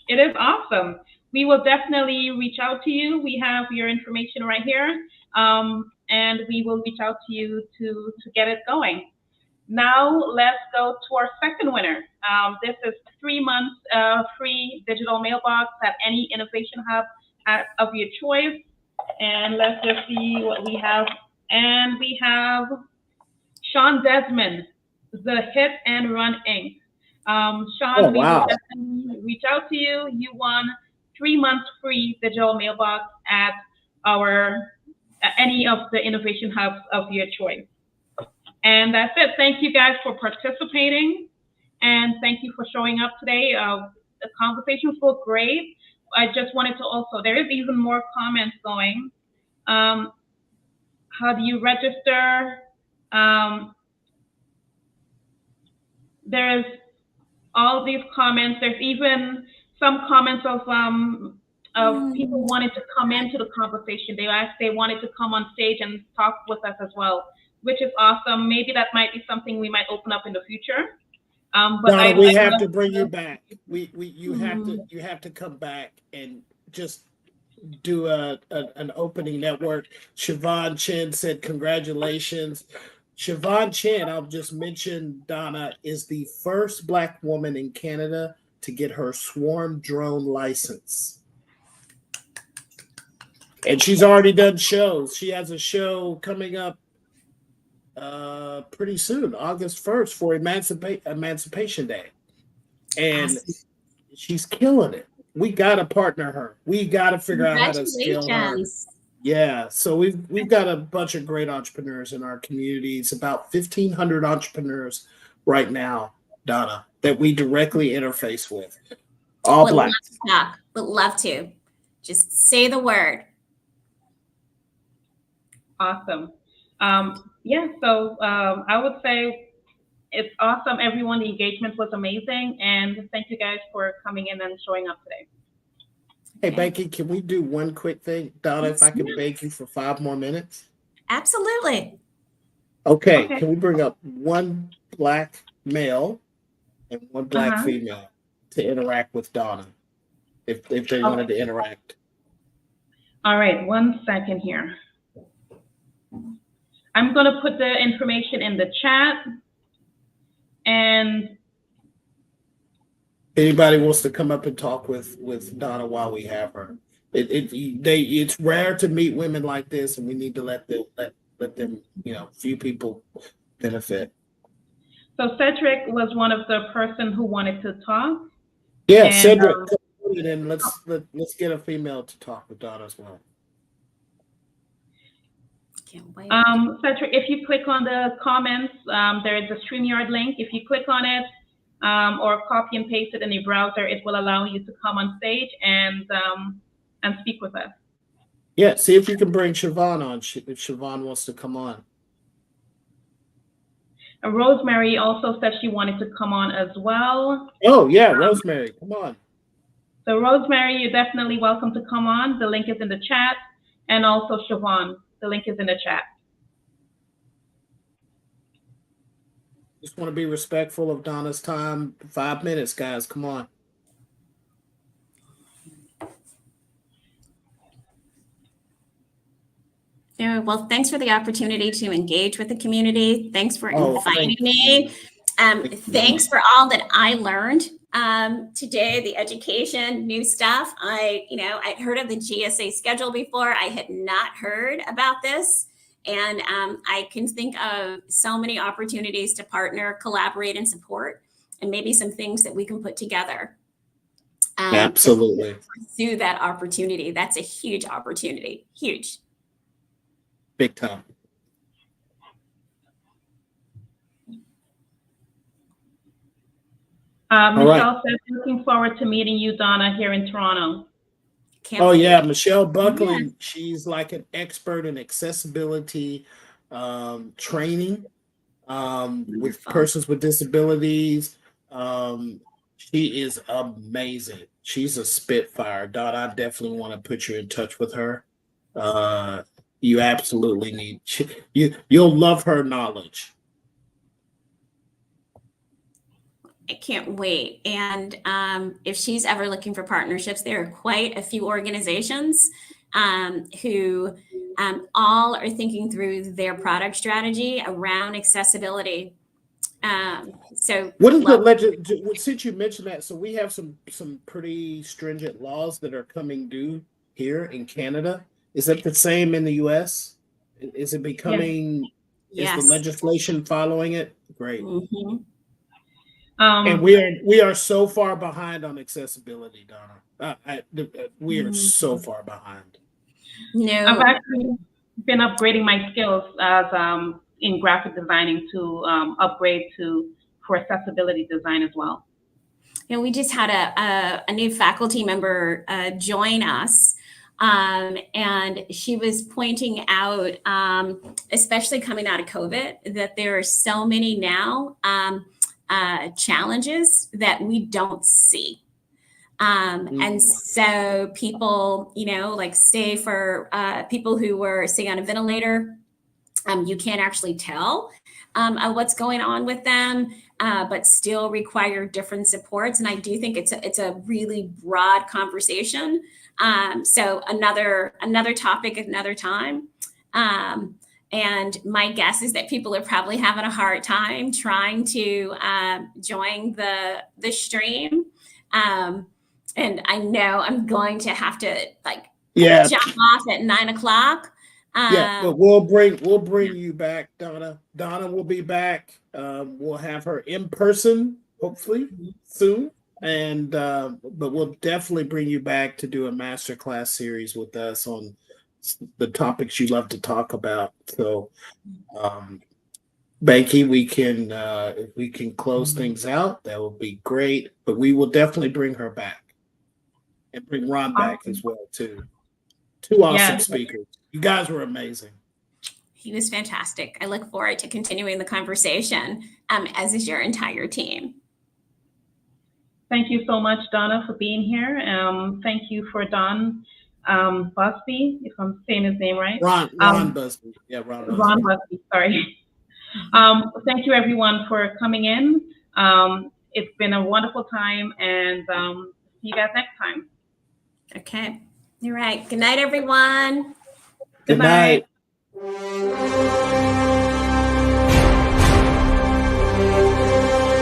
It is awesome. We will definitely reach out to you. We have your information right here. And we will reach out to you to get it going. Now let's go to our second winner. This is 3 months free digital mailbox at any innovation hub of your choice. And let's just see what we have. And we have Sean Desmond, the Hit and Run Inc. Sean, we will definitely reach out to you. You won 3 months free digital mailbox at any of the innovation hubs of your choice. And that's it. Thank you guys for participating, and thank you for showing up today. The conversations were great. I just wanted to also, there is even more comments going. How do you register? There's all these comments. There's even some comments of people wanted to come into the conversation. They wanted to come on stage and talk with us as well, which is awesome. Maybe that might be something we might open up in the future. But Donna, we have to bring you back. You have to come back and just do an opening network. Siobhan Chen said congratulations. Siobhan Chen, I'll just mention, Donna, is the first Black woman in Canada to get her swarm drone license. And she's already done shows. She has a show coming up pretty soon, August 1st, for Emancipation Day. And she's killing it. We got to partner her. We got to figure out how to scale her. Yeah, so we've got a bunch of great entrepreneurs in our communities, about 1,500 entrepreneurs right now, Donna, that we directly interface with. All Black. Would love to. Just say the word. Awesome. Yeah, so I would say it's awesome, everyone. The engagement was amazing, and thank you guys for coming in and showing up today. Hey, Becky, can we do one quick thing? Donna, if I can beg you for 5 more minutes? Absolutely. Okay. Can we bring up one Black male and one Black female to interact with Donna, if they wanted to interact? All right, 1 second here. I'm going to put the information in the chat. And Anybody wants to come up and talk with Donna while we have her? It's rare to meet women like this, and we need to let them, few people benefit. so Cedric was one of the person who wanted to talk. Yeah, And, Cedric, and let's get a female to talk with Donna as well. Can't wait. Cedric, if you click on the comments, there is a StreamYard link. If you click on it or copy and paste it in your browser, it will allow you to come on stage and speak with us. Yeah, see if you can bring Siobhan on, if Siobhan wants to come on. And Rosemary also said she wanted to come on as well. Oh, yeah, Rosemary, come on. So Rosemary, you're definitely welcome to come on. The link is in the chat. And also Siobhan, the link is in the chat. Just want to be respectful of Donna's time. 5 minutes, guys, come on. Yeah, well, thanks for the opportunity to engage with the community. Thanks for Oh, inviting thank me. Thanks for all that I learned today, the education, new stuff. I'd heard of the GSA schedule before. I had not heard about this. And I can think of so many opportunities to partner, collaborate, and support, and maybe some things that we can put together. Absolutely. To pursue that opportunity. That's a huge opportunity. Huge. Big time. Michelle says, looking forward to meeting you, Donna, here in Toronto. Yeah, Michelle Buckley, she's like an expert in accessibility training with persons with disabilities. She is amazing. She's a spitfire. Donna, I definitely want to put you in touch with her. You absolutely need, you'll love her knowledge. I can't wait. And if she's ever looking for partnerships, there are quite a few organizations who all are thinking through their product strategy around accessibility. So what is the since you mentioned that, so we have some pretty stringent laws that are coming due here in Canada. Is that the same in the US? Is it becoming, yes. Is the legislation following it? Great. Mm-hmm. And we are so far behind on accessibility, Donna. We are so far behind. No, I've actually been upgrading my skills as in graphic designing to upgrade for accessibility design as well. We just had a new faculty member join us. And she was pointing out, especially coming out of COVID, that there are so many now challenges that we don't see. And so people, say for people who were, say, on a ventilator, you can't actually tell what's going on with them, but still require different supports. And I do think it's a really broad conversation. So another topic at another time. And my guess is that people are probably having a hard time trying to join the stream. And I know I'm going to have to jump off at 9 o'clock. But we'll bring you back, Donna. Donna will be back. We'll have her in person, hopefully soon. And but we'll definitely bring you back to do a masterclass series with us on the topics you love to talk about. So, Banky, if we can close things out, that would be great. But we will definitely bring her back and bring Ron back as well too. Two awesome speakers. You guys were amazing. He was fantastic. I look forward to continuing the conversation, as is your entire team. Thank you so much, Donna, for being here. Thank you for Don Busby, if I'm saying his name right. Ron Busby. Yeah, Ron Busby. Ron Busby, sorry. Thank you, everyone, for coming in. It's been a wonderful time, and see you guys next time. Okay. All right. Good night, everyone. Good night.